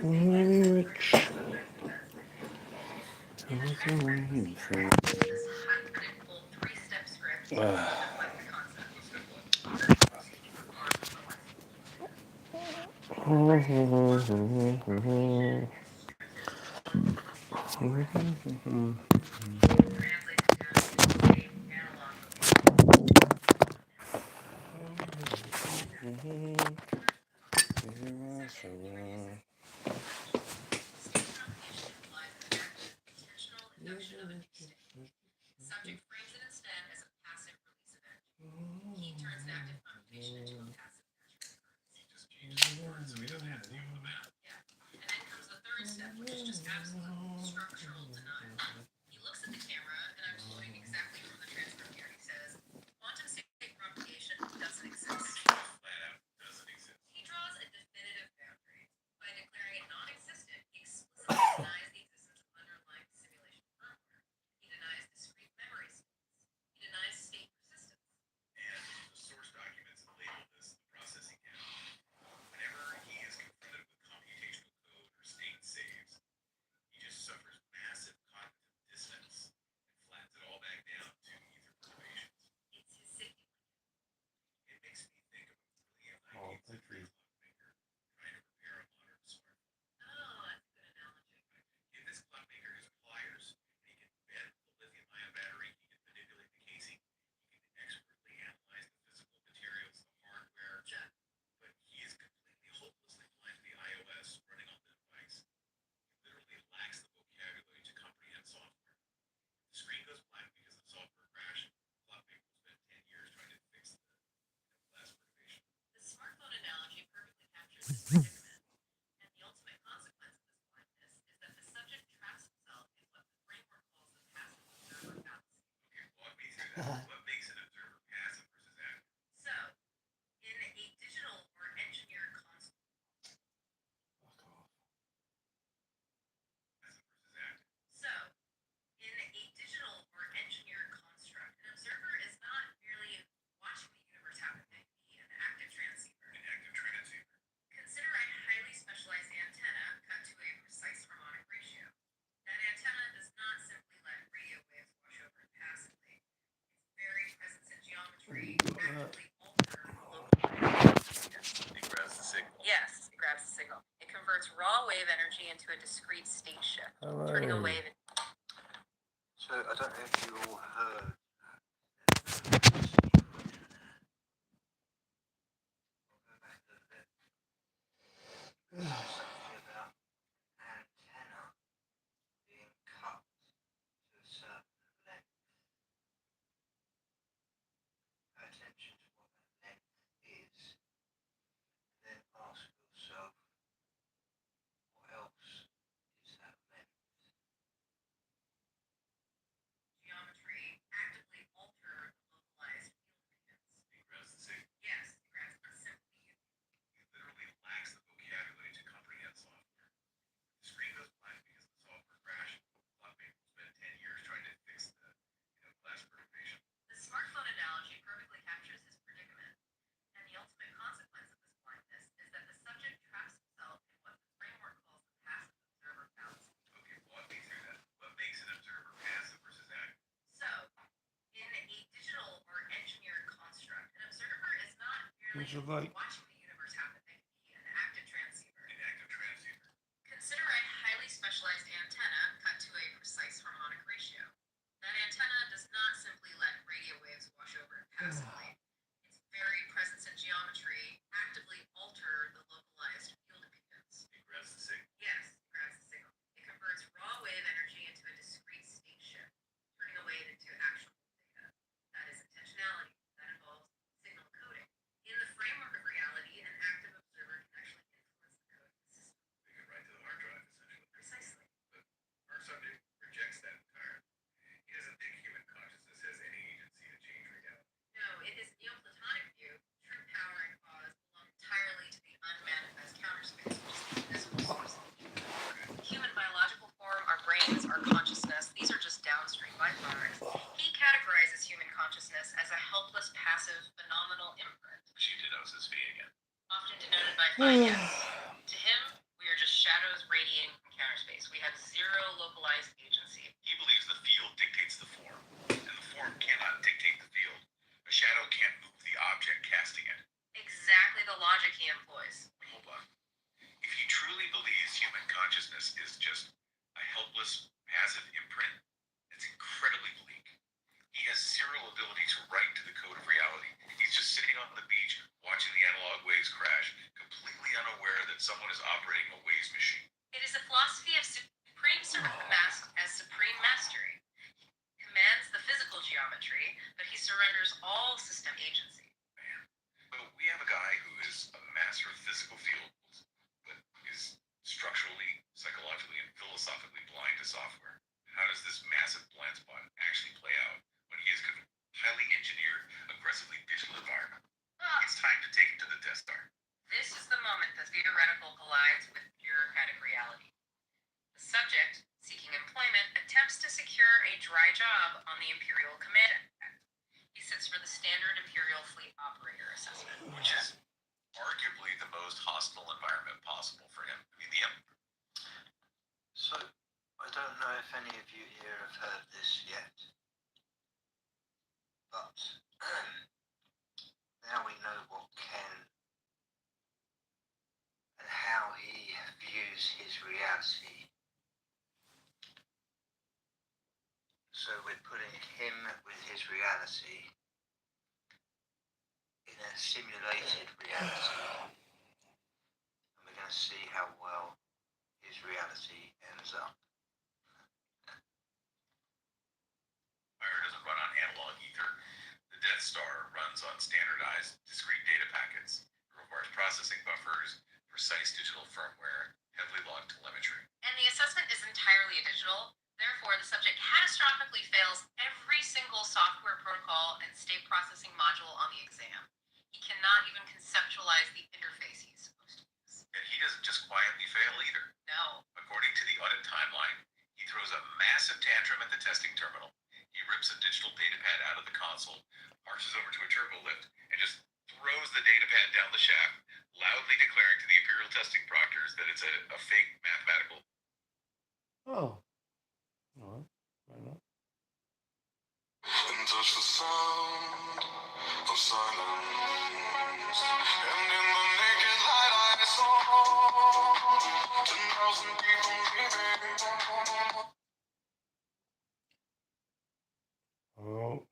Which So I don't know if you all heard. Something about antenna being cut to a certain length. Pay attention to what that length is. Then ask yourself, what else is that length? What's it like? truly believes human consciousness is just a helpless, passive imprint, it's incredibly bleak. He has zero ability to write to the code of reality. He's just sitting on the beach, watching the analog waves crash, completely unaware that someone is operating a waves machine. It is a philosophy of supreme masked as supreme mastery. He commands the physical geometry, but he surrenders all system agency. Man. But we have a guy who is a master of physical fields, but is structurally, psychologically, and philosophically blind to software. How does this massive blind spot actually play out when he is a highly engineered, aggressively digital environment? It's time to take him to the Death Star. This is the moment the theoretical collides with bureaucratic reality. The subject, seeking employment, attempts to secure a dry job on the Imperial Command. He sits for the standard Imperial Fleet Operator assessment, which is arguably the most hostile environment possible for him. I mean, the Emperor. So, I don't know if any of you here have heard this yet, but now we know what Ken and how he views his reality. So we're putting him with his reality in a simulated reality, and we're going to see how well his reality ends up. Fire doesn't run on analog ether. The Death Star runs on standardized, discrete data packets. It requires processing buffers, precise digital firmware, heavily logged telemetry. And the assessment is entirely digital. Therefore, the subject catastrophically fails every single software protocol and state processing module on the exam. He cannot even conceptualize the interface he's supposed to use. And he doesn't just quietly fail either. No. According to the audit timeline, he throws a massive tantrum at the testing terminal. He rips a digital datapad out of the console, marches over to a turbo lift, and just throws the datapad down the shaft, loudly declaring to the Imperial testing proctors that it's a fake mathematical. Oh. No, why not? And touch the sound of silence. And in the naked light I saw 10,000 people leaving. Oh.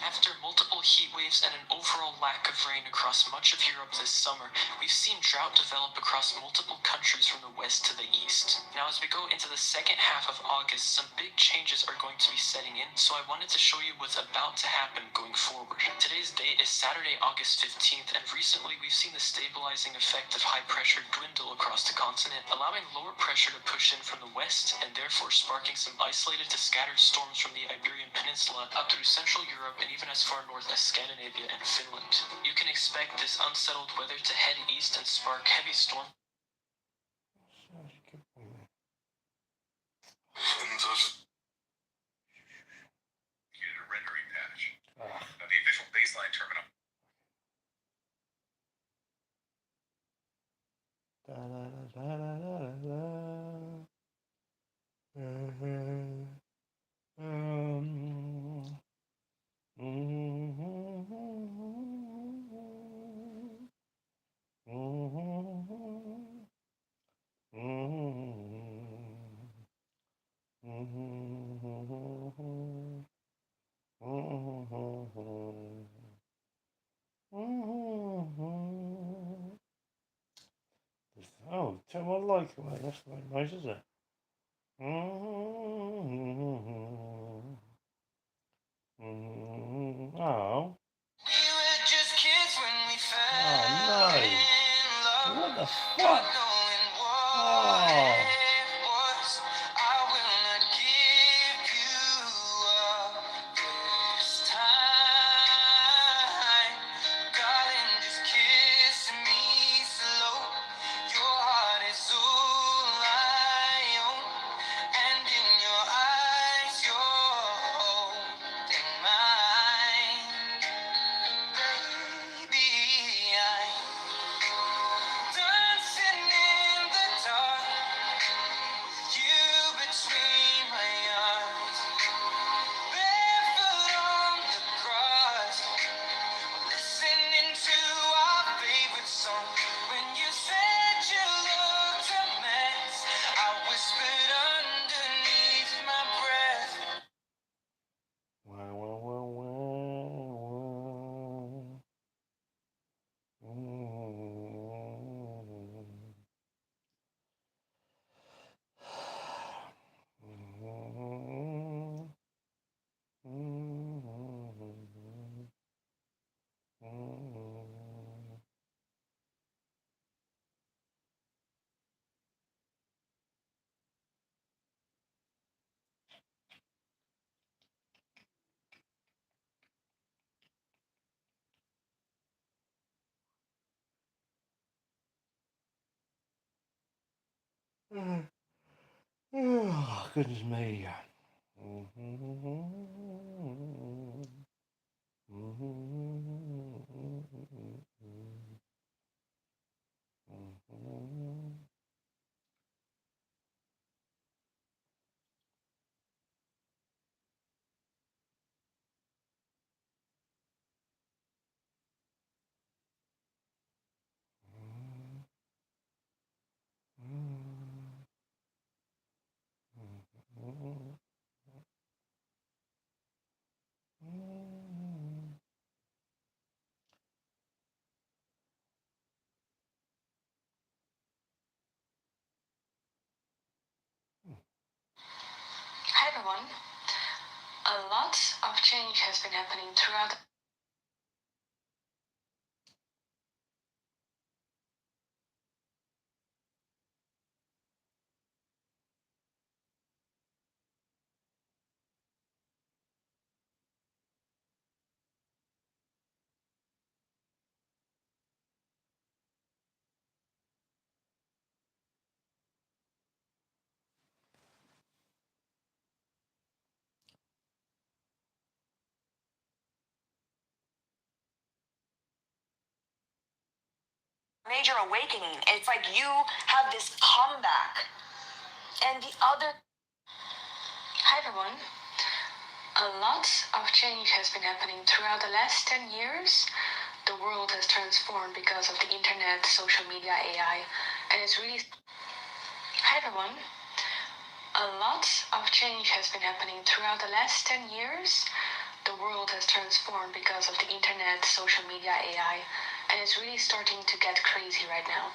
After multiple heat waves and an overall lack of rain across much of Europe this summer, we've seen drought develop across multiple countries from the west to the east. Now, as we go into the second half of August, some big changes are going to be setting in, so I wanted to show you what's about to happen going forward. Today's date is Saturday, August 15th, and recently we've seen the stabilizing effect of high pressure dwindle across the continent, allowing lower pressure to push in from the west, and therefore sparking some isolated to scattered storms from the Iberian Peninsula up through Central Europe and even as far north as Scandinavia and Finland. You can expect this unsettled weather to head east and spark heavy storm. Computer rendering patch. Now, the official baseline terminal. Oh, tell me what I like about it. That's quite nice, isn't it? Oh. We were just kids when we fell no. in love. What the God fuck? knowing what Oh. it was. I will not give you up this time. Darling, just kiss me slow. Your heart is all I own. And in your eyes, you're holding mine. Baby, I'm dancing Oh, goodness me. Hi everyone. A lot of change has been happening throughout. Major awakening. It's like you have this comeback. And the other. Hi everyone. A lot of change has been happening throughout the last 10 years. The world has transformed because of the internet, social media, AI, and it's really. Hi everyone. A lot of change has been happening throughout the last 10 years. The world has transformed because of the internet, social media, AI, and it's really starting to get crazy right now.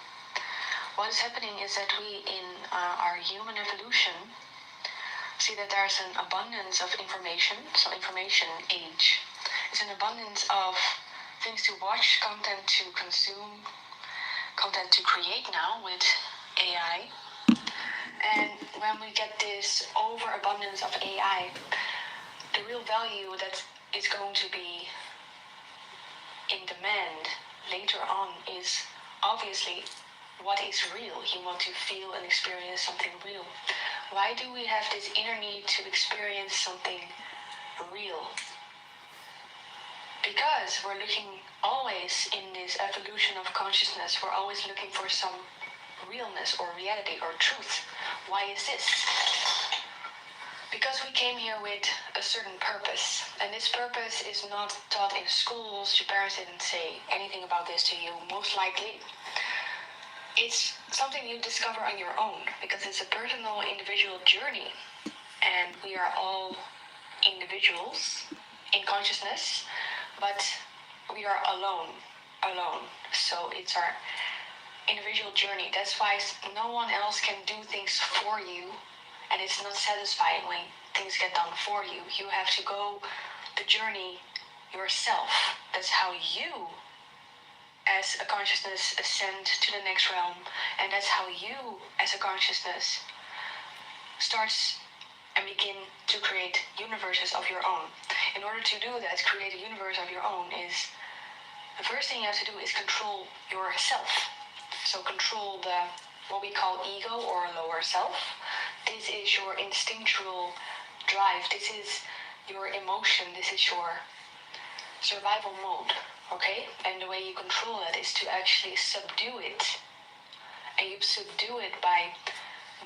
What is happening is that we, in our human evolution, see that there's an abundance of information, so information age. It's an abundance of things to watch, content to consume, content to create now with AI. And when we get this overabundance of AI, the real value that is going to be in demand later on is obviously what is real. You want to feel and experience something real. Why do we have this inner need to experience something real? Because we're looking always in this evolution of consciousness, we're always looking for some realness or reality or truth. Why is this? Because we came here with a certain purpose, and this purpose is not taught in schools. Your parents didn't say anything about this to you, most likely. It's something you discover on your own, because it's a personal, individual journey, and we are all individuals in consciousness, but we are alone. So it's our individual journey. That's why no one else can do things for you. And it's not satisfying when things get done for you. You have to go the journey yourself. That's how you, as a consciousness, ascend to the next realm. And that's how you, as a consciousness, starts and begin to create universes of your own. In order to do that, create a universe of your own, is the first thing you have to do is control yourself. So control the what we call ego or lower self. This is your instinctual drive. This is your emotion. This is your survival mode. Okay? And the way you control it is to actually subdue it. And you subdue it by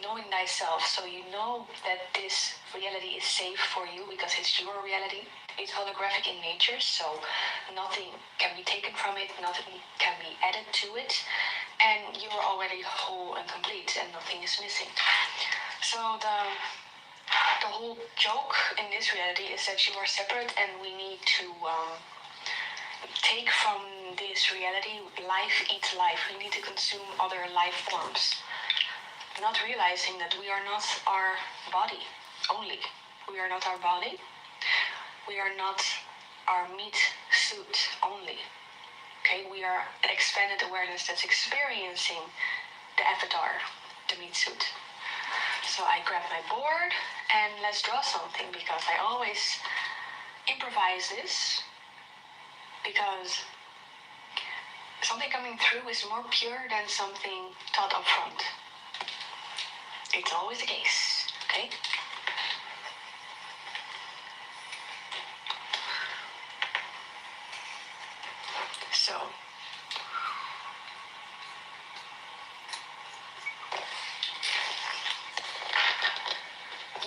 knowing thyself. So you know that this reality is safe for you because it's your reality. It's holographic in nature, so nothing can be taken from it, nothing can be added to it, and you're already whole and complete and nothing is missing. So the whole joke in this reality is that you are separate, and we need to take from this reality. Life eats life. We need to consume other life forms, not realizing that we are not our body only. We are not our body. We are not our meat suit only. Okay, we are an expanded awareness that's experiencing the avatar, the meat suit. So I grab my board and let's draw something, because I always improvise this, because something coming through is more pure than something taught up front. It's always the case, okay? So,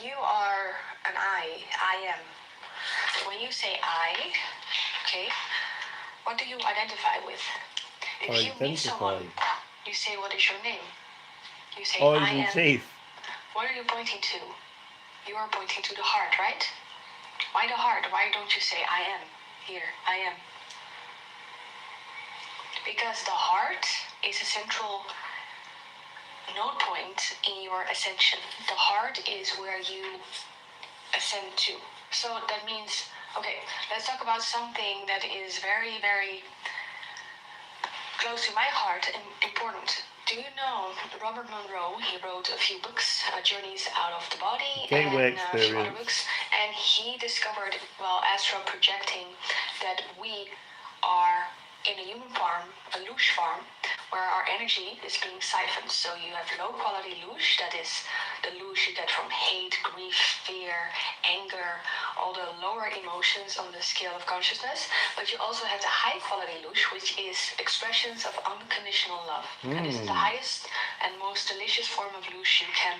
you are an I am. When you say I, okay, what do you identify with? If you meet someone, you say, what is your name? You say, I am. Teeth. What are you pointing to? You are pointing to the heart, right? Why the heart? Why don't you say, I am here, I am? Because the heart is a central node point in your ascension. The heart is where you ascend to. So that means, okay, let's talk about something that is very, very close to my heart and important. Do you know Robert Monroe? He wrote a few books, Journeys Out of the Body, Gateway and a few other Experience. books. And he discovered, while astral projecting, that we are in a human farm, a loosh farm, where our energy is being siphoned. So you have low quality loosh, that is the loosh you get from hate, grief, fear, anger, all the lower emotions on the scale of consciousness. But you also have the high quality loosh, which is expressions of unconditional love. And this is the highest and most delicious form of loosh you can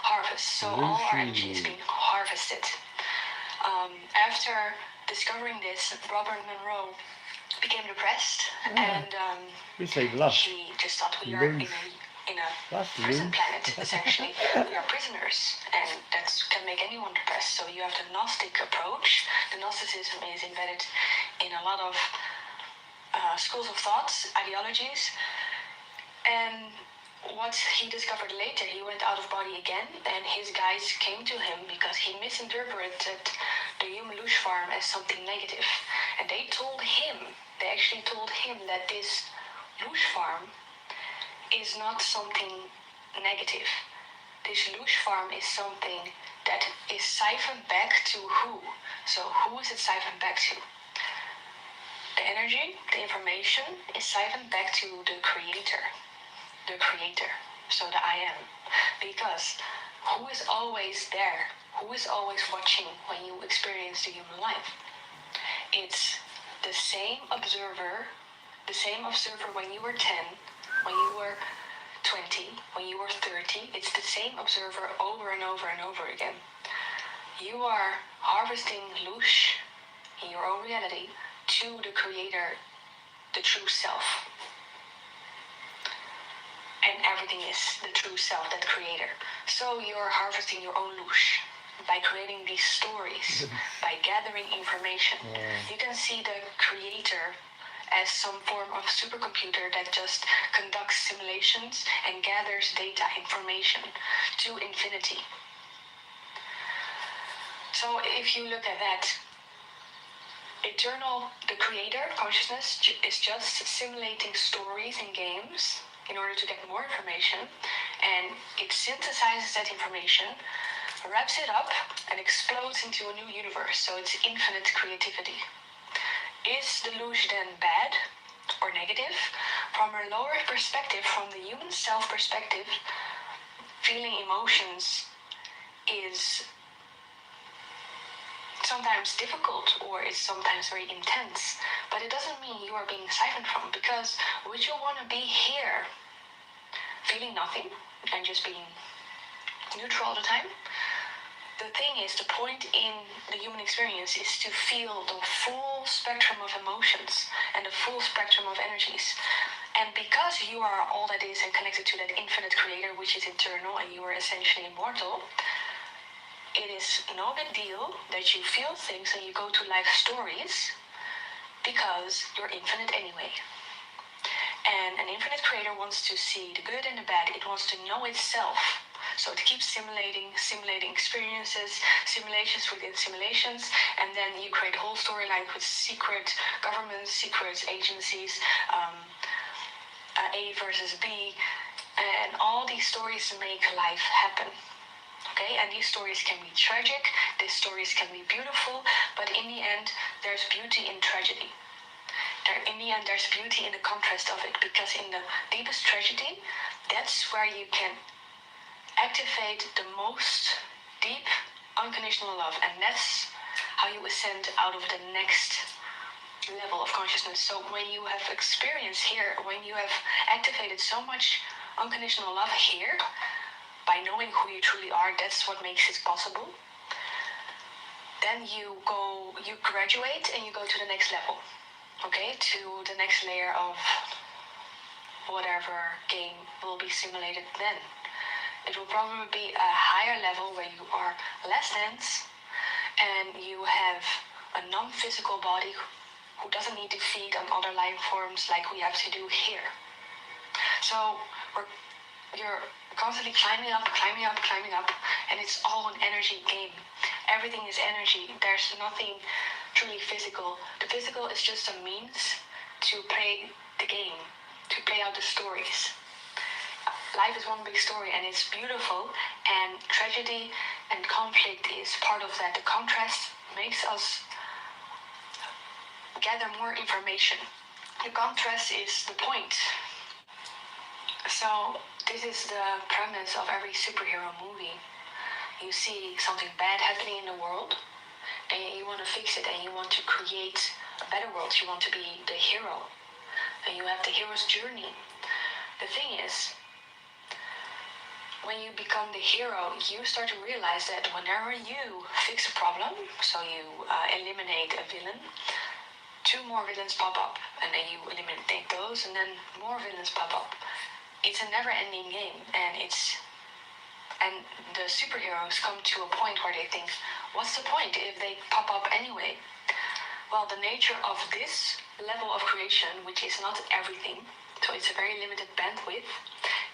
harvest. So all our energy is being harvested. After discovering this, Robert Monroe became depressed, and We say lush. he just thought we are in a prison planet, essentially. We are prisoners, and that can make anyone depressed. So you have the Gnostic approach. The Gnosticism is embedded in a lot of schools of thoughts, ideologies, and what he discovered later, he went out of body again, and his guides came to him because he misinterpreted the human loosh farm as something negative. And they actually told him that this loosh farm is not something negative. This loosh farm is something that is siphoned back to who? So who is it siphoned back to? The energy, the information is siphoned back to the creator. So the I am. Because who is always there? Who is always watching when you experience the human life? It's the same observer when you were 10, when you were 20, when you were 30. It's the same observer over and over and over again. You are harvesting loosh in your own reality to the creator, the true self. And everything is the true self, that creator. So you're harvesting your own loosh by creating these stories, by gathering information. You can see the creator as some form of supercomputer that just conducts simulations and gathers data, information to infinity. So if you look at that, eternal, the creator, consciousness, is just simulating stories and games in order to get more information, and it synthesizes that information, wraps it up, and explodes into a new universe. So it's infinite creativity. Is the loosh then bad or negative? From a lower perspective, from the human self perspective, feeling emotions is sometimes difficult, or it's sometimes very intense, but it doesn't mean you are being siphoned from, because would you want to be here feeling nothing and just being neutral all the time? The thing is, the point in the human experience is to feel the full spectrum of emotions and the full spectrum of energies. And because you are all that is and connected to that infinite creator, which is eternal, and you are essentially immortal, it is no big deal that you feel things and you go to life stories, because you're infinite anyway. And an infinite creator wants to see the good and the bad. It wants to know itself. So it keeps simulating experiences, simulations within simulations, and then you create a whole storyline with secret governments, secret agencies, A versus B, and all these stories make life happen. Okay, and these stories can be tragic, these stories can be beautiful, but in the end, there's beauty in tragedy. In the end, there's beauty in the contrast of it, because in the deepest tragedy, that's where you can activate the most deep unconditional love, and that's how you ascend out of the next level of consciousness. So when you have experienced here, when you have activated so much unconditional love here, by knowing who you truly are, that's what makes it possible. Then you graduate and you go to the next level, okay, to the next layer of whatever game will be simulated then. It will probably be a higher level where you are less dense and you have a non-physical body who doesn't need to feed on other life forms like we have to do here. So you're constantly climbing up, and it's all an energy game. Everything is energy. There's nothing truly physical. The physical is just a means to play the game, to play out the stories. Life is one big story and it's beautiful, and tragedy and conflict is part of that. The contrast makes us gather more information. The contrast is the point. So this is the premise of every superhero movie. You see something bad happening in the world and you want to fix it and you want to create a better world. You want to be the hero and you have the hero's journey. The thing is, when you become the hero, you start to realize that whenever you fix a problem, so you eliminate a villain, 2 more villains pop up, and then you eliminate those, and then more villains pop up. It's a never-ending game, and the superheroes come to a point where they think, what's the point if they pop up anyway? Well, the nature of this level of creation, which is not everything, so it's a very limited bandwidth,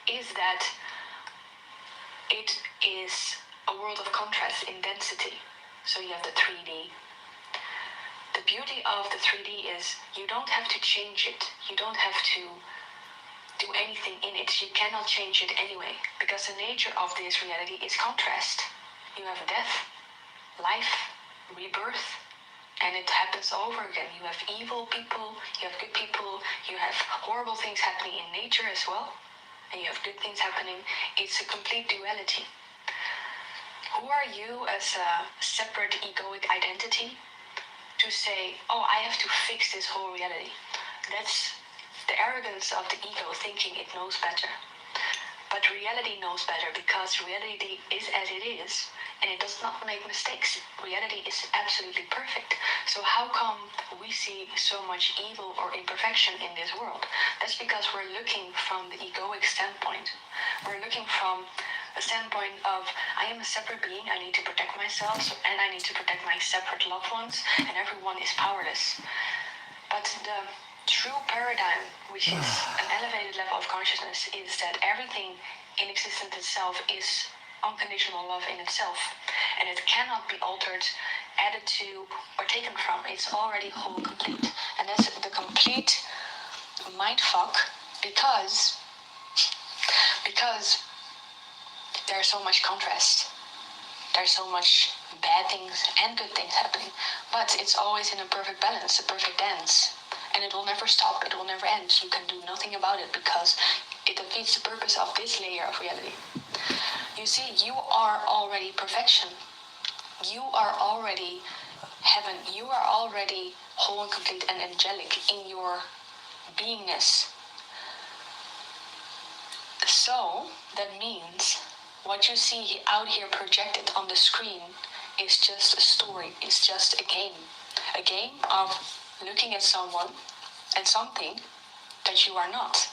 is that it is a world of contrast in density. So you have the 3D. The beauty of the 3D is you don't have to change it. You don't have to do anything in it. You cannot change it anyway, because the nature of this reality is contrast. You have death, life, rebirth, and it happens over again. You have evil people, you have good people, you have horrible things happening in nature as well, and you have good things happening. It's a complete duality. Who are you as a separate egoic identity to say, oh, I have to fix this whole reality? That's the arrogance of the ego, thinking it knows better. But reality knows better, because reality is as it is, and it does not make mistakes. Reality is absolutely perfect. So how come we see so much evil or imperfection in this world? That's because we're looking from the egoic standpoint. We're looking from a standpoint of, I am a separate being, I need to protect myself, and I need to protect my separate loved ones, and everyone is powerless. But the true paradigm, which is an elevated level of consciousness, is that everything in existence itself is unconditional love in itself, and it cannot be altered, added to, or taken from. It's already whole, complete. And that's the complete mindfuck, because there's so much contrast. There's so much bad things and good things happening, but it's always in a perfect balance, a perfect dance. And it will never stop, it will never end. You can do nothing about it, because it defeats the purpose of this layer of reality. You see, you are already perfection. You are already heaven. You are already whole and complete and angelic in your beingness. So, that means what you see out here projected on the screen is just a story, it's just a game. A game of looking at someone and something that you are not.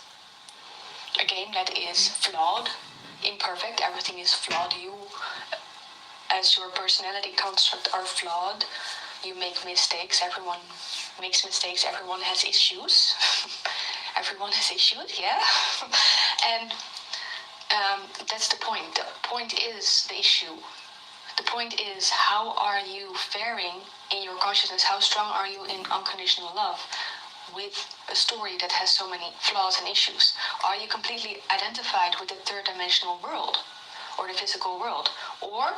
A game that is flawed, imperfect, everything is flawed. You, as your personality construct, are flawed. You make mistakes, everyone makes mistakes, everyone has issues. Everyone has issues, yeah? And that's the point. The point is the issue. The point is, how are you faring in your consciousness? How strong are you in unconditional love with a story that has so many flaws and issues? Are you completely identified with the third dimensional world or the physical world? Or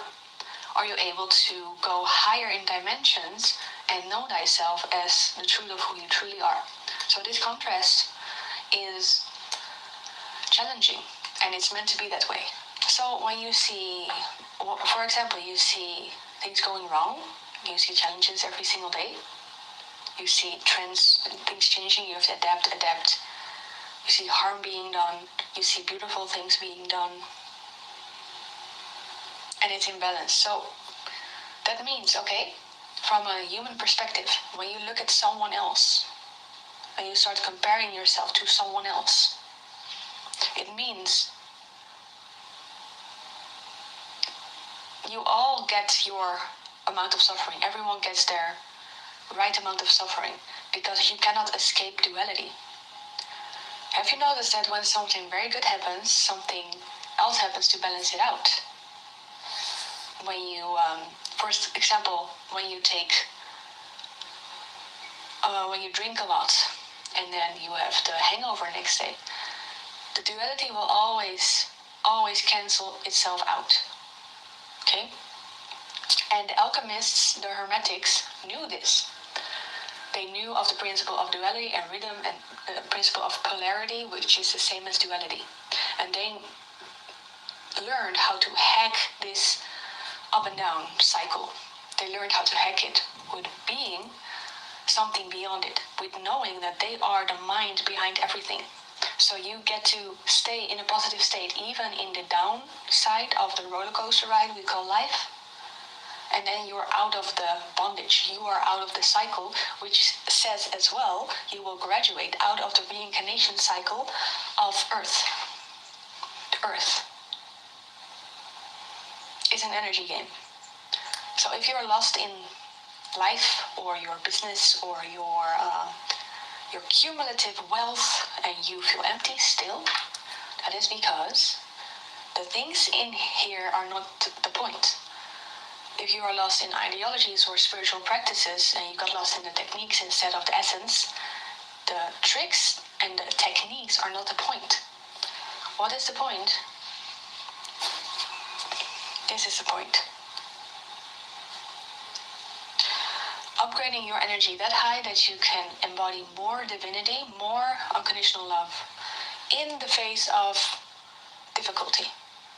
are you able to go higher in dimensions and know thyself as the truth of who you truly are? So this contrast is challenging, and it's meant to be that way. So when you see, for example, you see things going wrong, you see challenges every single day, you see trends, things changing, you have to adapt. You see harm being done, you see beautiful things being done, and it's in balance. So that means, okay, from a human perspective, when you look at someone else, when you start comparing yourself to someone else, it means you all get your amount of suffering. Everyone gets their right amount of suffering because you cannot escape duality. Have you noticed that when something very good happens, something else happens to balance it out? When you, for example, when you drink a lot and then you have the hangover next day, the duality will always cancel itself out. Okay? And the alchemists, the hermetics, knew this. They knew of the principle of duality and rhythm and the principle of polarity, which is the same as duality. And they learned how to hack this up and down cycle. They learned how to hack it with being something beyond it, with knowing that they are the mind behind everything. So you get to stay in a positive state, even in the downside of the roller coaster ride we call life. And then you're out of the bondage, you are out of the cycle, which says as well, you will graduate out of the reincarnation cycle of Earth. The Earth is an energy game. So if you're lost in life or your business or your cumulative wealth and you feel empty still, that is because the things in here are not the point. If you are lost in ideologies or spiritual practices and you got lost in the techniques instead of the essence, the tricks and the techniques are not the point. What is the point? This is the point. Upgrading your energy that high that you can embody more divinity, more unconditional love in the face of difficulty.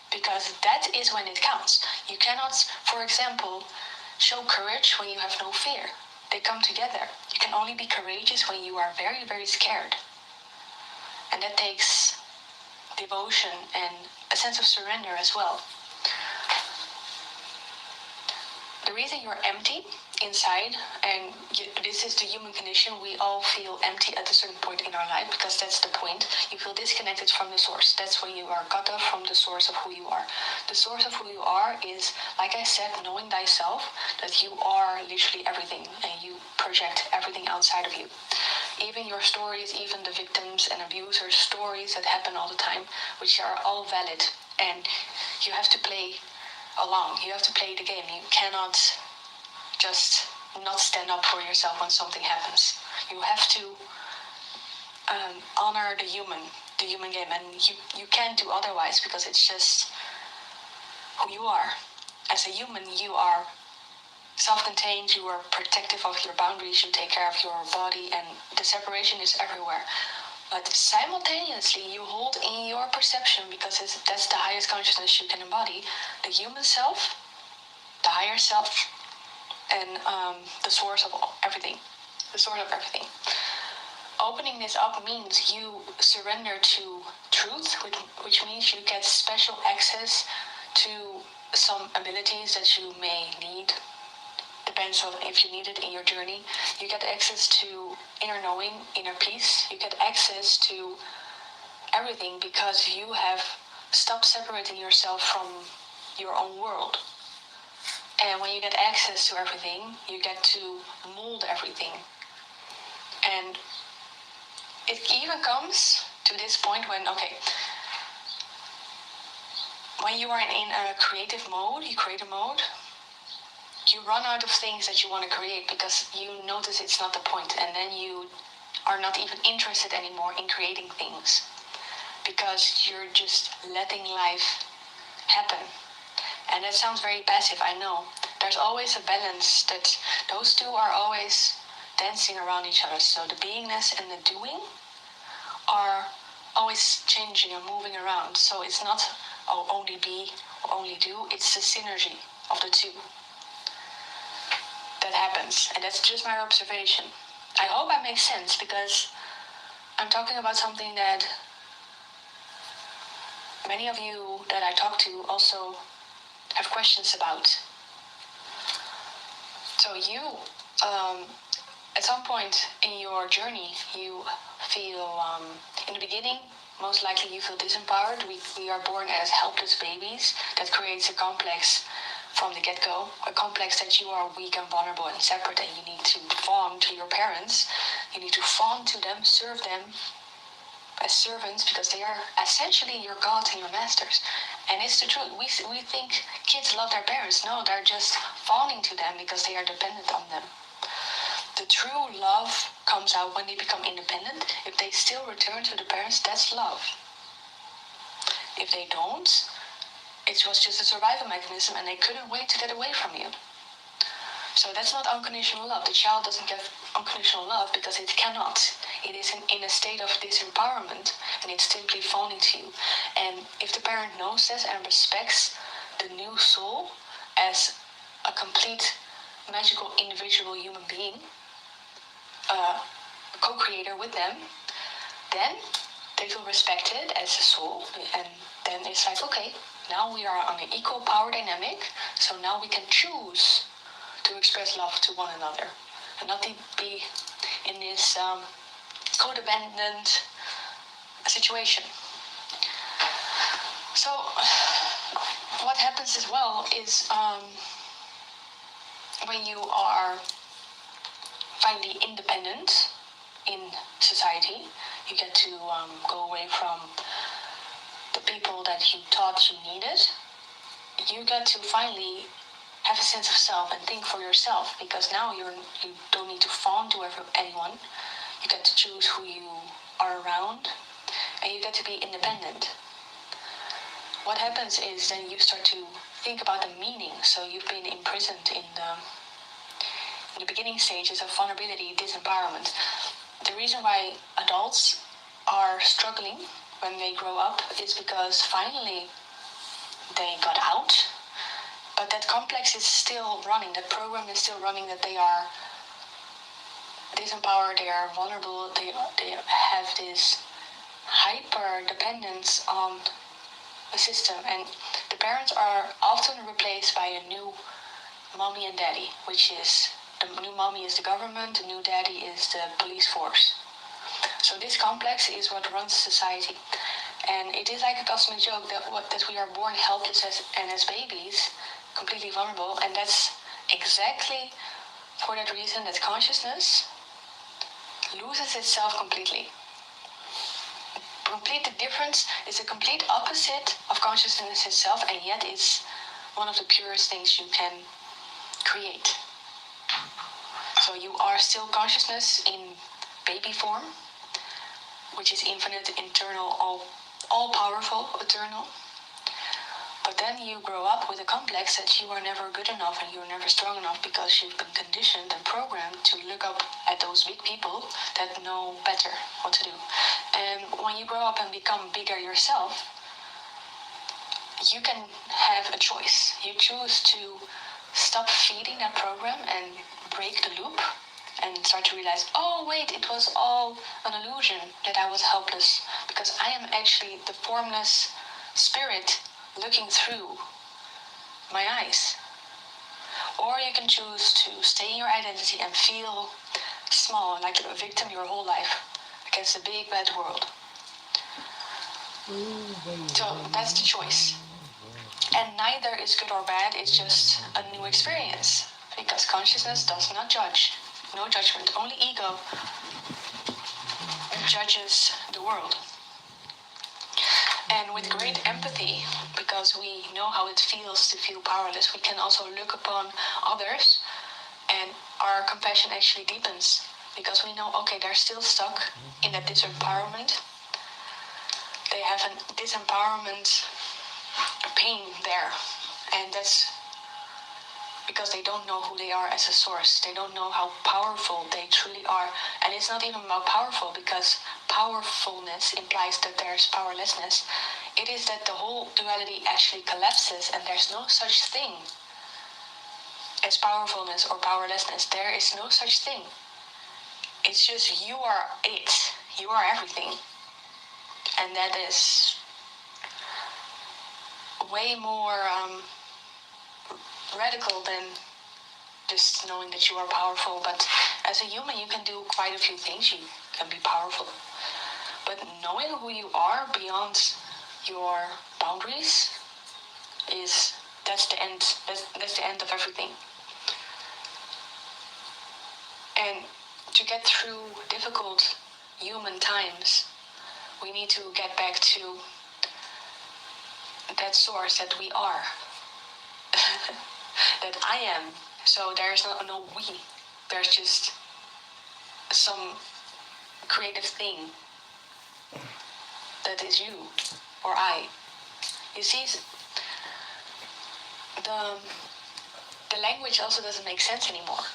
Because that is when it counts. You cannot, for example, show courage when you have no fear. They come together. You can only be courageous when you are very, very scared. And that takes devotion and a sense of surrender as well. The reason you're empty inside, and this is the human condition, we all feel empty at a certain point in our life because that's the point. You feel disconnected from the source. That's when you are cut off from the source of who you are. The source of who you are is, like I said, knowing thyself, that you are literally everything and you project everything outside of you. Even your stories, even the victims and abusers' stories that happen all the time, which are all valid, and you have to play along. You have to play the game. You cannot just not stand up for yourself when something happens. You have to honor the human game, and you can't do otherwise because it's just who you are. As a human, you are self-contained, you are protective of your boundaries, you take care of your body, and the separation is everywhere. But simultaneously, you hold in your perception, because that's the highest consciousness you can embody, the human self, the higher self, and the source of everything. The source of everything. Opening this up means you surrender to truth, which means you get special access to some abilities that you may need. Depends on if you need it in your journey. You get access to inner knowing, inner peace. You get access to everything because you have stopped separating yourself from your own world. And when you get access to everything, you get to mold everything. And it even comes to this point when you are in a creative mode, you run out of things that you want to create because you notice it's not the point, and then you are not even interested anymore in creating things because you're just letting life happen. And that sounds very passive, I know. There's always a balance that those two are always dancing around each other. So the beingness and the doing are always changing and moving around. So it's not only be or only do, it's the synergy of the two that happens. And that's just my observation. I hope that makes sense, because I'm talking about something that many of you that I talk to also have questions about. So you, at some point in your journey, you feel, in the beginning, most likely you feel disempowered. We are born as helpless babies. That creates a complex from the get-go, a complex that you are weak and vulnerable and separate, and you need to fawn to your parents. You need to fawn to them, serve them as servants, because they are essentially your gods and your masters. And it's the truth. We think kids love their parents. No, they're just fawning to them because they are dependent on them. The true love comes out when they become independent. If they still return to the parents, that's love. If they don't, it was just a survival mechanism and they couldn't wait to get away from you. So that's not unconditional love. The child doesn't get unconditional love because it cannot. It is in a state of disempowerment, and it's simply fawning to you. And if the parent knows this and respects the new soul as a complete magical individual human being, a co-creator with them, then they feel respected as a soul, and then it's like, okay, now we are on an equal power dynamic, so now we can choose to express love to one another and not be in this codependent situation. So what happens as well is when you are finally independent in society, you get to go away from the people that you thought you needed. You get to finally have a sense of self and think for yourself, because now you don't need to fawn to anyone. You get to choose who you are around, and you get to be independent. What happens is then you start to think about the meaning. So you've been imprisoned in the beginning stages of vulnerability, disempowerment. The reason why adults are struggling when they grow up is because finally they got out, but that complex is still running, that program is still running, that they are disempowered, they are vulnerable, they have this hyper dependence on the system, and the parents are often replaced by a new mommy and daddy, which is, the new mommy is the government, the new daddy is the police force. So this complex is what runs society. And it is like a cosmic joke that we are born helpless as babies, completely vulnerable, and that's exactly for that reason that consciousness loses itself completely. Complete difference is the complete opposite of consciousness itself, and yet it's one of the purest things you can create. So you are still consciousness in baby form, which is infinite, internal, all-powerful, eternal. But then you grow up with a complex that you are never good enough and you're never strong enough, because you've been conditioned and programmed to look up at those big people that know better what to do. And when you grow up and become bigger yourself, you can have a choice. You choose to stop feeding that program and break the loop and start to realize, oh wait, it was all an illusion that I was helpless, because I am actually the formless spirit looking through my eyes. Or you can choose to stay in your identity and feel small, like a victim your whole life against the big bad world. So that's the choice. And neither is good or bad, it's just a new experience, because consciousness does not judge. No judgment, only ego judges the world. And with great empathy, because we know how it feels to feel powerless, we can also look upon others, and our compassion actually deepens, because we know, okay, they're still stuck in that disempowerment. They have a disempowerment pain there, and that's because they don't know who they are as a source. They don't know how powerful they truly are. And it's not even about powerful, because powerfulness implies that there's powerlessness. It is that the whole duality actually collapses, and there's no such thing as powerfulness or powerlessness. There is no such thing. It's just you are it. You are everything. And that is way more radical than just knowing that you are powerful. But as a human, you can do quite a few things. You can be powerful. But knowing who you are beyond your boundaries that's the end. That's the end of everything. And to get through difficult human times, we need to get back to that source that we are. That I am. So there's no we. There's just some creative thing that is you or I. You see, the language also doesn't make sense anymore.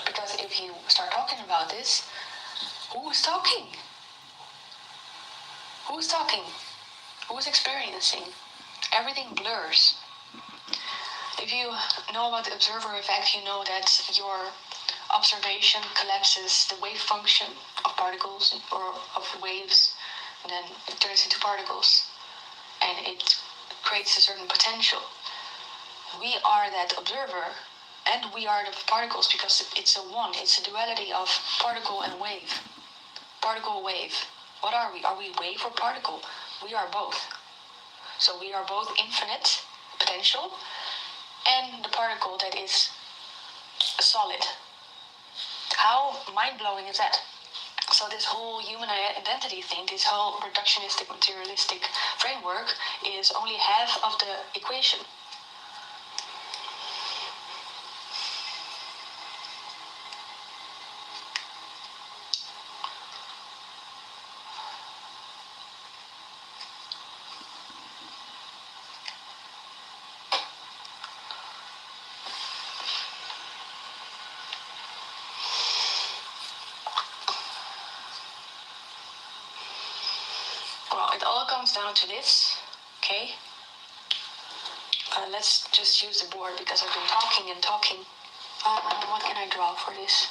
Because if you start talking about this, who's talking? Who's talking? Who's experiencing? Everything blurs. If you know about the observer effect, you know that your observation collapses the wave function of particles or of waves, and then it turns into particles, and it creates a certain potential. We are that observer, and we are the particles, because it's a one. It's a duality of particle and wave. Particle, wave. What are we? Are we wave or particle? We are both. So we are both infinite potential and the particle that is solid. How mind-blowing is that? So this whole human identity thing, this whole reductionistic, materialistic framework is only half of the equation. Well, it all comes down to this, okay? Let's just use the board, because I've been talking and talking. What can I draw for this?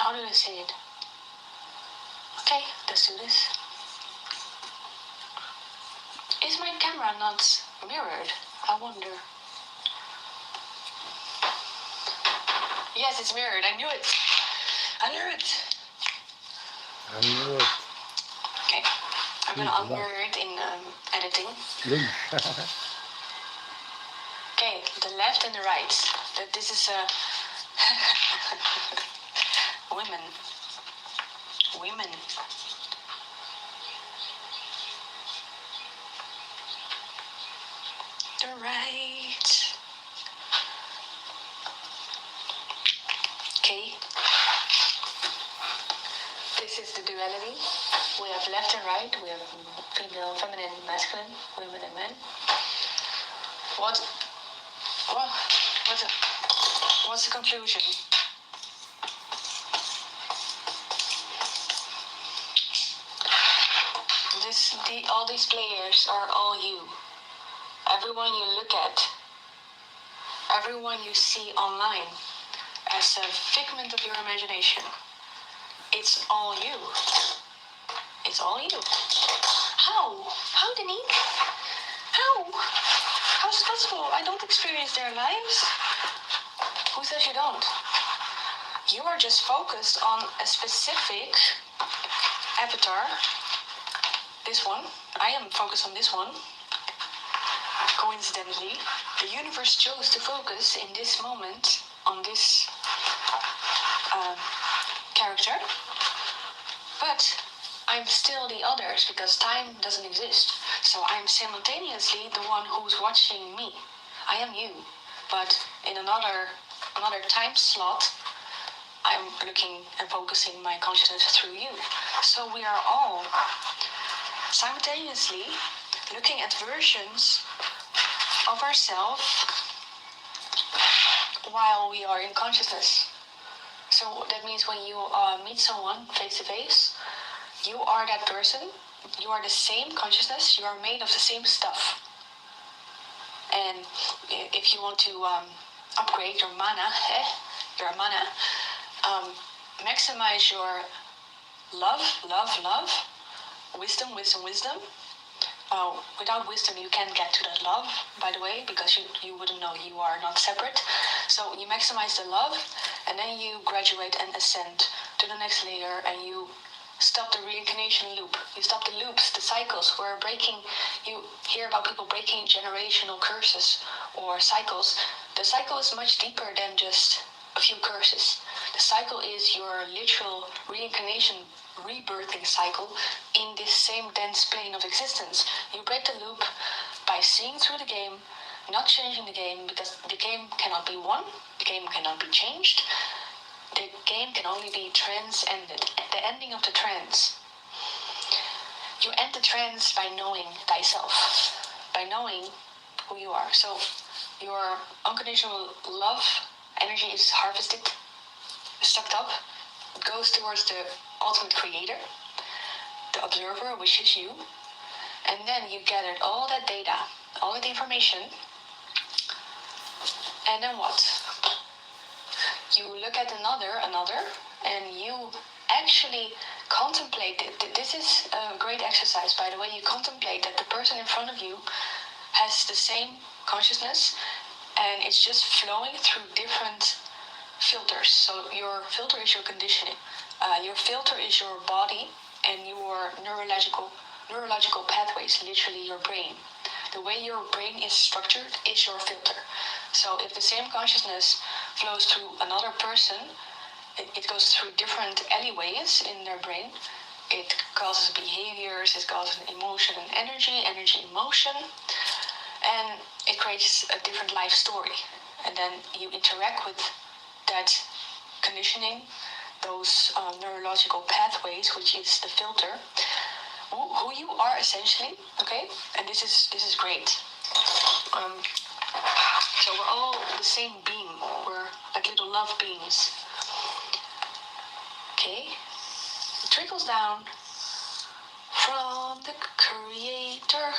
How do I say it? Okay, let's do this. Is my camera not mirrored? I wonder. Yes, it's mirrored. I knew it. I knew it. I knew it. Okay, I'm gonna unmirror it in editing. Okay, the left and the right. This is women. The right. Okay. This is the duality. We have left and right. We have female, feminine, masculine, women and men. What's the conclusion? All these players are all you. Everyone you look at, everyone you see online as a figment of your imagination, it's all you. It's all you. How? How, Denise? How? How's it possible? I don't experience their lives. Who says you don't? You are just focused on a specific avatar. This one. I am focused on this one. Coincidentally, the universe chose to focus in this moment on this character. But I'm still the others because time doesn't exist. So I'm simultaneously the one who's watching me. I am you, but in another time slot, I'm looking and focusing my consciousness through you. So we are all simultaneously looking at versions of ourselves while we are in consciousness. So that means when you meet someone face to face, you are that person, you are the same consciousness, you are made of the same stuff. And if you want to upgrade your mana, maximize your love, wisdom. Without wisdom, you can't get to that love, by the way, because you wouldn't know you are not separate. So you maximize the love, and then you graduate and ascend to the next layer, and you stop the reincarnation loop. You stop the loops, the cycles. We're breaking. You hear about people breaking generational curses or cycles. The cycle is much deeper than just a few curses. The cycle is your literal reincarnation, rebirthing cycle in this same dense plane of existence. You break the loop by seeing through the game, not changing the game, because the game cannot be won, the game cannot be changed. The game can only be transcended, the ending of the trance. You end the trance by knowing thyself, by knowing who you are. So your unconditional love energy is harvested, is sucked up, it goes towards the ultimate creator, the observer, which is you. And then you gathered all that data, all that information, and then what? You look at another, and you actually contemplate it. This is a great exercise, by the way. You contemplate that the person in front of you has the same consciousness, and it's just flowing through different filters. So your filter is your conditioning. Your filter is your body and your neurological pathways, literally your brain. The way your brain is structured is your filter. So if the same consciousness flows through another person, it goes through different alleyways in their brain. It causes behaviors, it causes emotion and energy, emotion, and it creates a different life story. And then you interact with that conditioning, those neurological pathways, which is the filter, who you are essentially, okay? And this is great. So we're all the same being. We're like little love beings. Okay? It trickles down from the creator,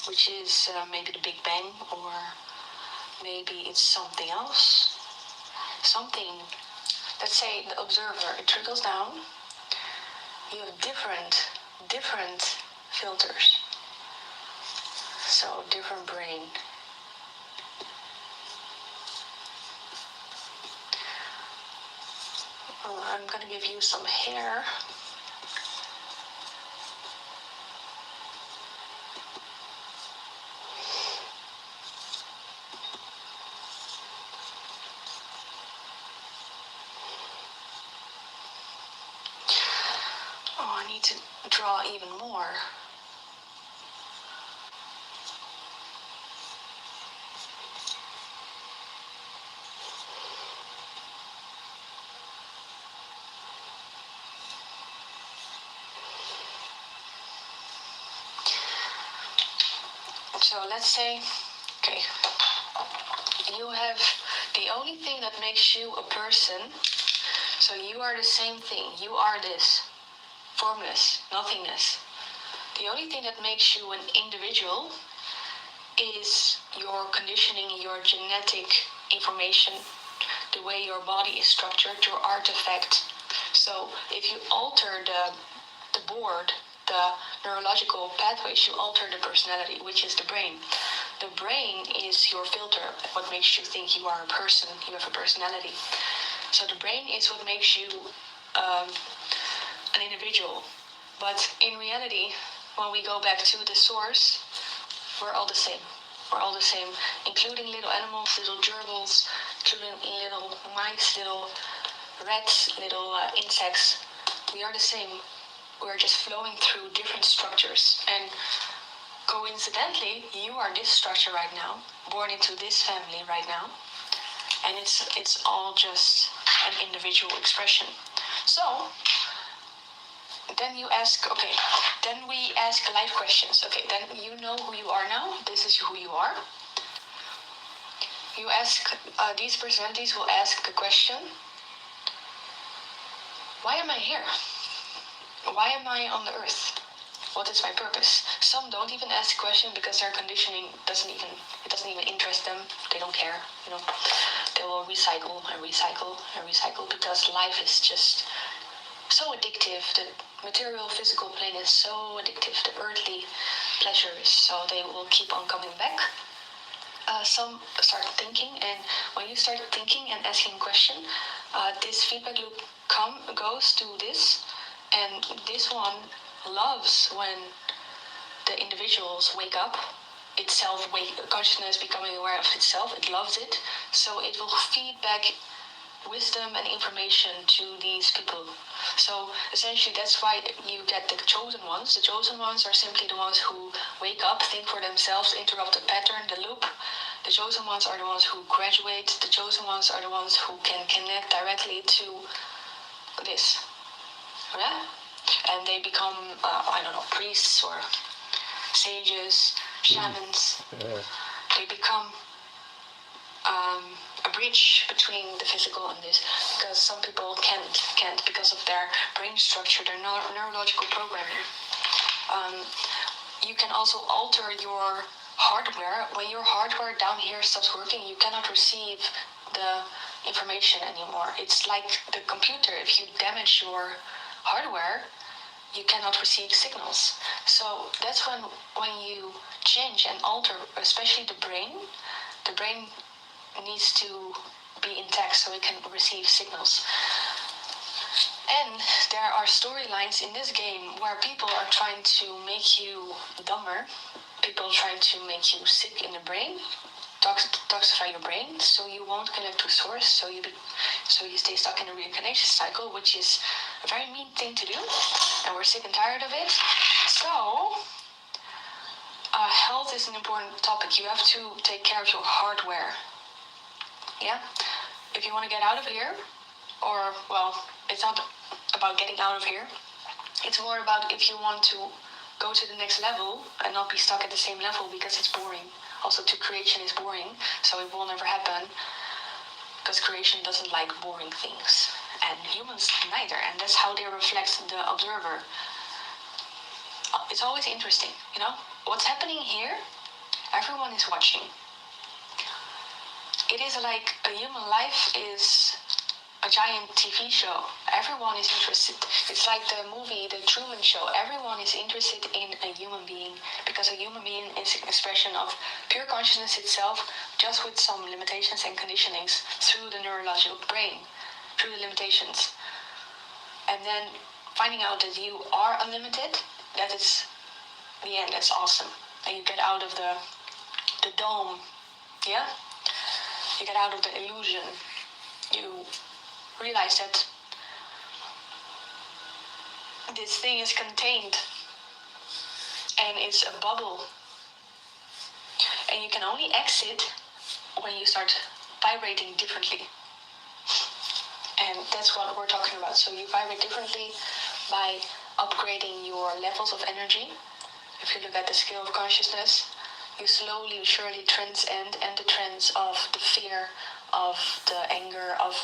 which is maybe the Big Bang, or maybe it's something else. Something, let's say the observer, it trickles down. You have different filters. So different brain. I'm gonna give you some hair. Oh, I need to draw even more. So let's say, okay, you have the only thing that makes you a person. So you are the same thing. You are this formless, nothingness. The only thing that makes you an individual is your conditioning, your genetic information, the way your body is structured, your artifact. So if you alter the board, the neurological pathways, you alter the personality, which is the brain. The brain is your filter, what makes you think you are a person, you have a personality. So the brain is what makes you an individual. But in reality, when we go back to the source, we're all the same. We're all the same, including little animals, little gerbils, including little mice, little rats, little insects. We are the same. we're just flowing through different structures. And coincidentally, you are this structure right now, born into this family right now, and it's all just an individual expression. So then you ask, okay, then we ask life questions. Okay, then you know who you are now. This is who you are. You ask, these personalities will ask the question, why am I here? Why am I on the earth? What is my purpose? Some don't even ask the question because their conditioning doesn't even interest them. They don't care, you know. They will recycle and recycle and recycle because life is just so addictive. The material physical plane is so addictive. The earthly pleasures, so they will keep on coming back. Some start thinking, and when you start thinking and asking question, this feedback loop goes to this, and this one loves when the individuals wake up itself, consciousness becoming aware of itself. It loves it, so it will feed back wisdom and information to these people. So essentially that's why you get the chosen ones. The chosen ones are simply the ones who wake up, think for themselves, interrupt the pattern, the loop. The chosen ones are the ones who graduate. The chosen ones are the ones who can connect directly to this. Yeah? And they become, priests or sages, shamans. Yeah. They become a bridge between the physical and this, because some people can't because of their brain structure, their neurological programming. You can also alter your hardware. When your hardware down here stops working, you cannot receive the information anymore. It's like the computer. If you damage your hardware, you cannot receive signals. So that's when you change and alter, especially the brain needs to be intact so it can receive signals. And there are storylines in this game where people are trying to make you dumber, people trying to make you sick in the brain, toxify your brain, so you won't connect to source, so you stay stuck in a reincarnation cycle, which is a very mean thing to do, and we're sick and tired of it. So health is an important topic. You have to take care of your hardware. Yeah? If you want to get out of here, or, well, it's not about getting out of here. It's more about if you want to go to the next level and not be stuck at the same level because it's boring. Also, creation is boring, so it will never happen because creation doesn't like boring things. And humans neither, and that's how they reflect the observer. It's always interesting, you know? What's happening here, everyone is watching. It is like a human life is a giant TV show. Everyone is interested. It's like the movie, The Truman Show. Everyone is interested in a human being because a human being is an expression of pure consciousness itself, just with some limitations and conditionings through the neurological brain, through the limitations. And then finding out that you are unlimited, that is the end. That's awesome. And you get out of the dome. Yeah? You get out of the illusion. You realize that this thing is contained and it's a bubble. And you can only exit when you start vibrating differently. And that's what we're talking about. So you vibrate differently by upgrading your levels of energy. If you look at the scale of consciousness, you slowly, surely transcend the trends of the fear, of the anger, of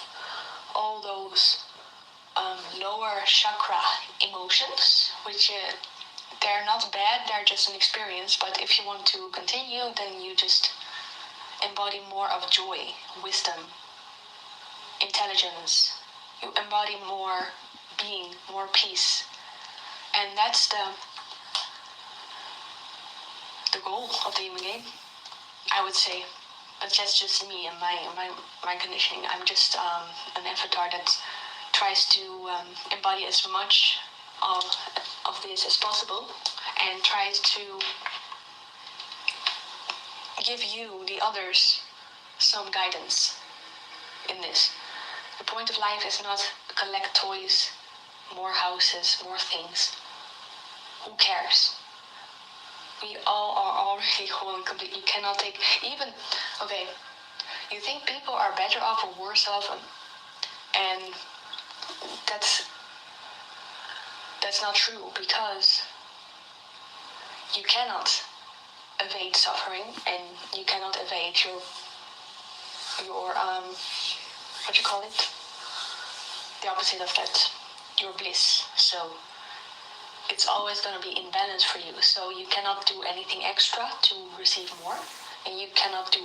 all those lower chakra emotions, which they're not bad, they're just an experience. But if you want to continue, then you just embody more of joy, wisdom, intelligence. You embody more being, more peace. And that's the goal of the human game, I would say. But that's just me and my conditioning. I'm just an avatar that tries to embody as much of this as possible and tries to give you, the others, some guidance in this. The point of life is not collect toys, more houses, more things. who cares? We all are already whole and complete. You cannot take even, okay, you think people are better off or worse off, and that's not true, because you cannot evade suffering, and you cannot evade your what you call it? The opposite of that, your bliss. So it's always going to be in balance for you. So you cannot do anything extra to receive more, and you cannot do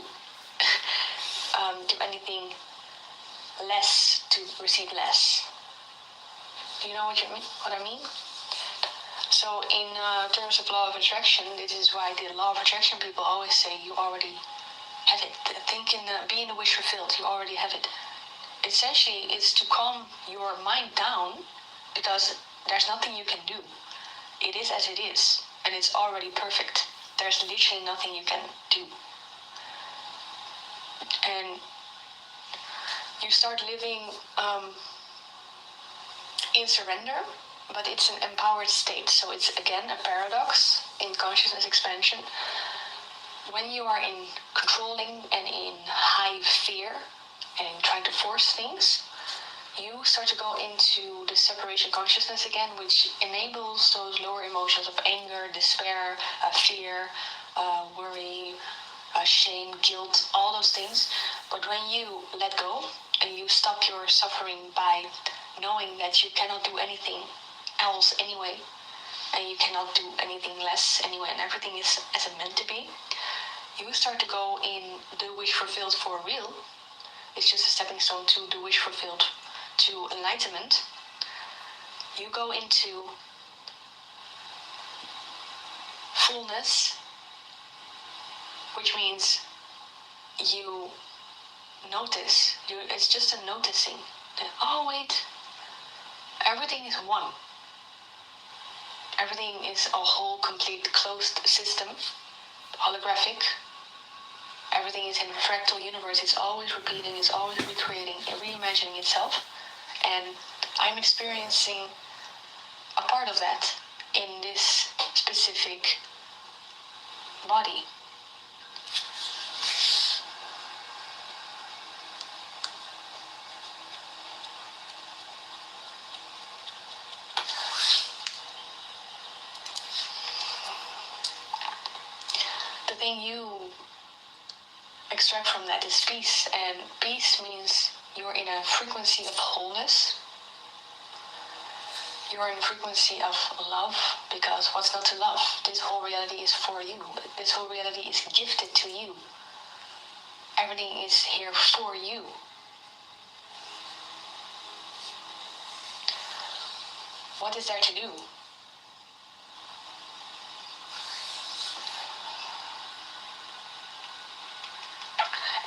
do anything less to receive less. Do you know what I mean? So in terms of law of attraction, this is why the law of attraction people always say you already have it. Be in the wish fulfilled, you already have it. Essentially, it's to calm your mind down, because there's nothing you can do. It is as it is, and it's already perfect. There's literally nothing you can do. And you start living in surrender, but it's an empowered state. So it's again a paradox in consciousness expansion. When you are in controlling and in high fear and trying to force things, you start to go into the separation consciousness again, which enables those lower emotions of anger, despair, fear, worry, shame, guilt, all those things. But when you let go and you stop your suffering by knowing that you cannot do anything else anyway, and you cannot do anything less anyway, and everything is as it meant to be, you start to go in the wish fulfilled for real. It's just a stepping stone to the wish fulfilled to enlightenment. You go into fullness, which means you notice. It's just a noticing. Oh wait, everything is one. Everything is a whole, complete, closed system, holographic. Everything is in a fractal universe. It's always repeating, it's always recreating, reimagining itself. And I'm experiencing a part of that in this specific body. The thing you extract from that is peace, and peace means you're in a frequency of wholeness. You're in a frequency of love, because what's not to love? This whole reality is for you. This whole reality is gifted to you. Everything is here for you. What is there to do?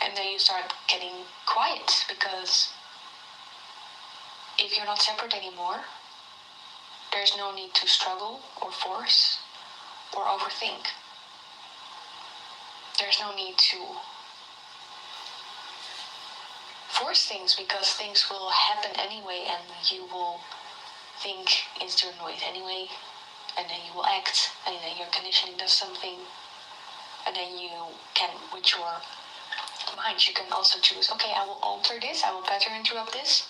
And then you start getting quiet, because if you're not separate anymore, there's no need to struggle or force or overthink. There's no need to force things, because things will happen anyway, and you will think it's doing noise anyway, and then you will act, and then your conditioning does something, and then you can, with your mind, you can also choose, okay, I will alter this, I will pattern interrupt this,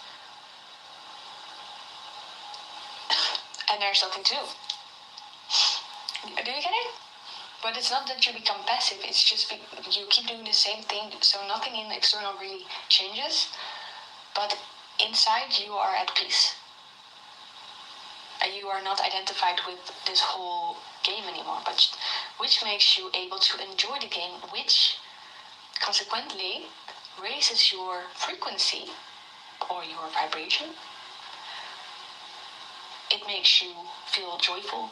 and there's nothing to do. Do you get it? But it's not that you become passive, it's just you keep doing the same thing, so nothing in the external really changes, but inside you are at peace. And you are not identified with this whole game anymore, but which makes you able to enjoy the game, which consequently raises your frequency or your vibration. It makes you feel joyful.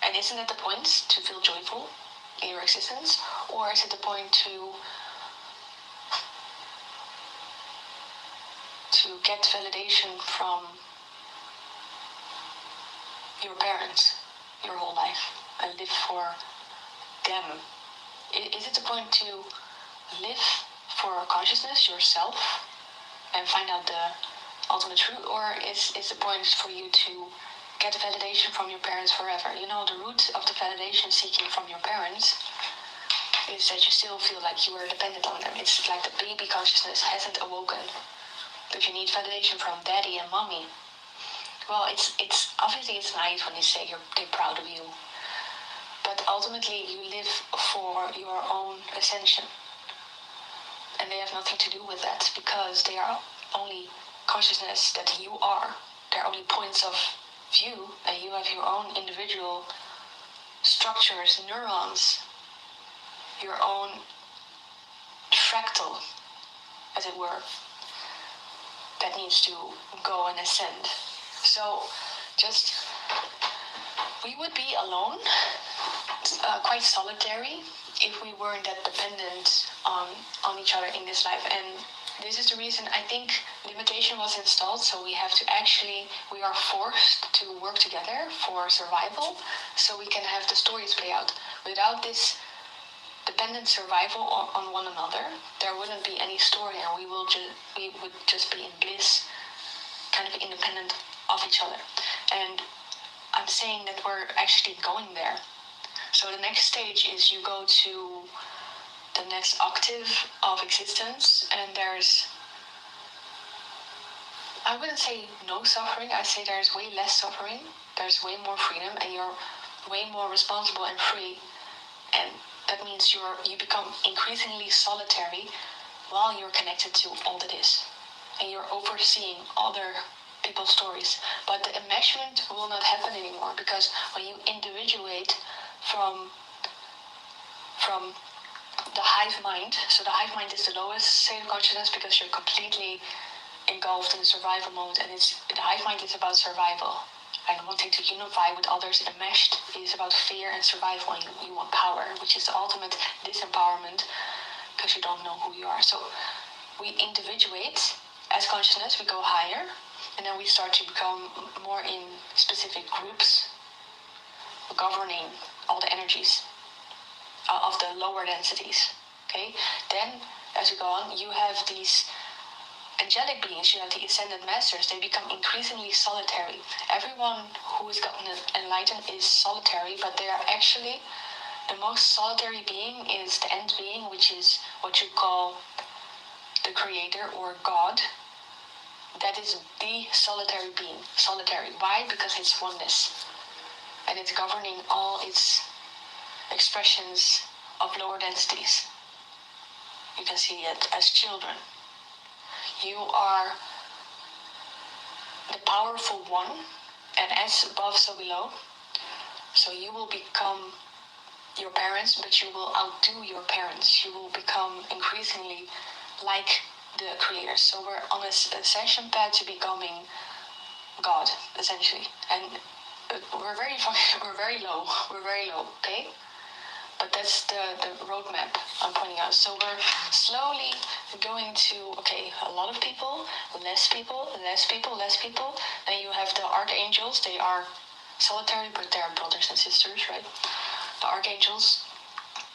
And isn't it the point to feel joyful in your existence? Or is it the point to get validation from your parents your whole life and live for them? Is it the point to live for consciousness, yourself, and find out the ultimate truth? Or is the point for you to get validation from your parents forever. You know, the root of the validation seeking from your parents is that you still feel like you are dependent on them. It's like the baby consciousness hasn't awoken, but you need validation from daddy and mommy. Well, it's obviously it's nice when they say they're proud of you, but ultimately you live for your own ascension, and they have nothing to do with that because they are only consciousness that you are. They're only points of view, and you have your own individual structures, neurons, your own fractal, as it were, that needs to go and ascend. So we would be alone, quite solitary, if we weren't that dependent on each other in this life. And this is the reason I think limitation was installed, so we are forced to work together for survival, so we can have the stories play out. Without this dependent survival on one another, there wouldn't be any story, and we would just be in bliss, kind of independent of each other. And I'm saying that we're actually going there. So the next stage is you go to the next octave of existence, and I wouldn't say no suffering, I say there's way less suffering, there's way more freedom, and you're way more responsible and free. And that means you become increasingly solitary while you're connected to all that is. And you're overseeing other people's stories. But the enmeshment will not happen anymore, because when you individuate from the hive mind, so the hive mind is the lowest state of consciousness because you're completely engulfed in survival mode, and the hive mind is about survival. And wanting to unify with others, enmeshed is about fear and survival, and you want power, which is the ultimate disempowerment because you don't know who you are. So we individuate as consciousness, we go higher, and then we start to become more in specific groups, governing all the energies of the lower densities. Okay? Then, as we go on, you have these angelic beings, you have the ascended masters. They become increasingly solitary. Everyone who has gotten enlightened is solitary, but they are actually the most solitary being is the end being, which is what you call the creator or God. That is the solitary being. Solitary. Why? Because it's oneness. And it's governing all its expressions of lower densities. You can see it as children. You are the powerful one, and as above, so below. So you will become your parents, but you will outdo your parents. You will become increasingly like the creator. So we're on a ascension path to becoming God, essentially. And we're very low. We're very low, okay? But that's the roadmap I'm pointing out. So we're slowly going to, a lot of people, less people, less people, less people. Then you have the archangels. They are solitary, but they're brothers and sisters, right? The archangels.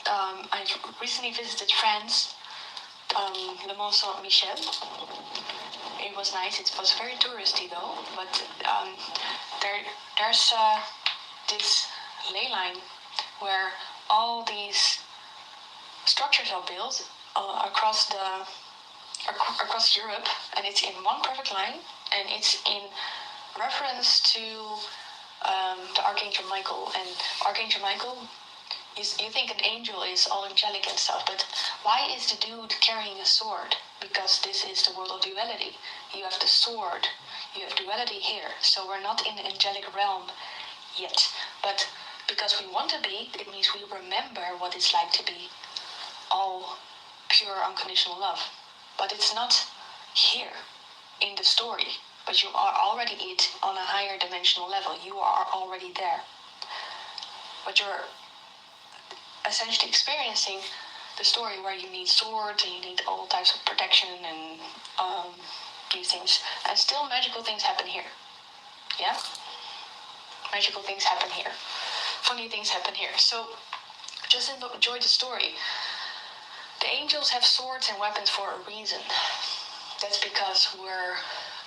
I recently visited France, Le Mont Saint-Michel. It was nice. It was very touristy though, but there's this ley line where all these structures are built across Europe, and it's in one perfect line, and it's in reference to the Archangel Michael. And Archangel Michael, you think an angel is all angelic and stuff, but why is the dude carrying a sword? Because this is the world of duality. You have the sword, you have duality here, so we're not in the angelic realm yet. But because we want to be, it means we remember what it's like to be all pure unconditional love. But it's not here in the story, but you are already it on a higher dimensional level. You are already there. But you're essentially experiencing the story where you need swords and you need all types of protection and these things. And still magical things happen here. Yeah? Magical things happen here. Funny things happen here. So just enjoy the story. The angels have swords and weapons for a reason. That's because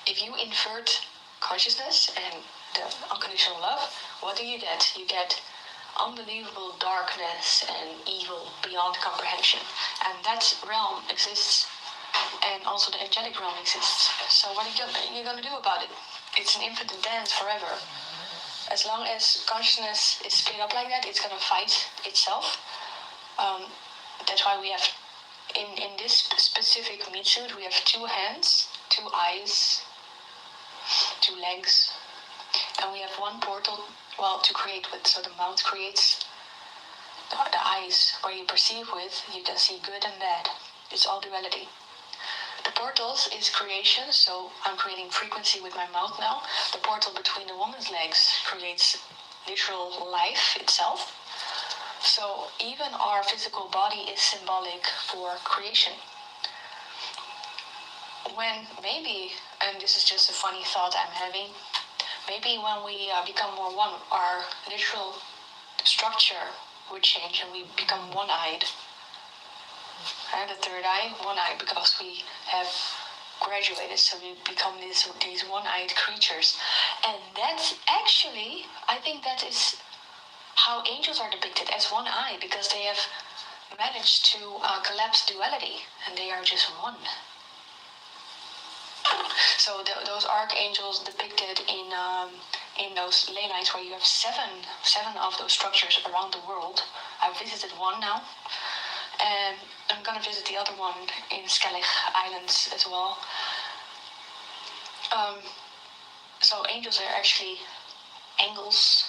if you invert consciousness and the unconditional love, what do? You get unbelievable darkness and evil beyond comprehension. And that realm exists, and also the angelic realm exists. So what are you going to do about it? It's an infinite dance forever. As long as consciousness is split up like that, it's going to fight itself. That's why we have, in this specific meat suit, we have 2 hands, 2 eyes, 2 legs, and we have 1 portal, to create with. So the mouth creates the eyes where you perceive with, you can see good and bad. It's all duality. The portals is creation, so I'm creating frequency with my mouth now. The portal between the woman's legs creates literal life itself. So even our physical body is symbolic for creation. When maybe, and this is just a funny thought I'm having, maybe when we become more one, our literal structure would change and we become one-eyed. And the third eye, one eye, because we have graduated, so we become these one-eyed creatures. And that's actually, I think that is how angels are depicted, as one eye, because they have managed to collapse duality, and they are just one. So those archangels depicted in those ley lines where you have seven of those structures around the world. I've visited one now, and I'm gonna visit the other one in Skellig Islands as well. So angels are actually angles,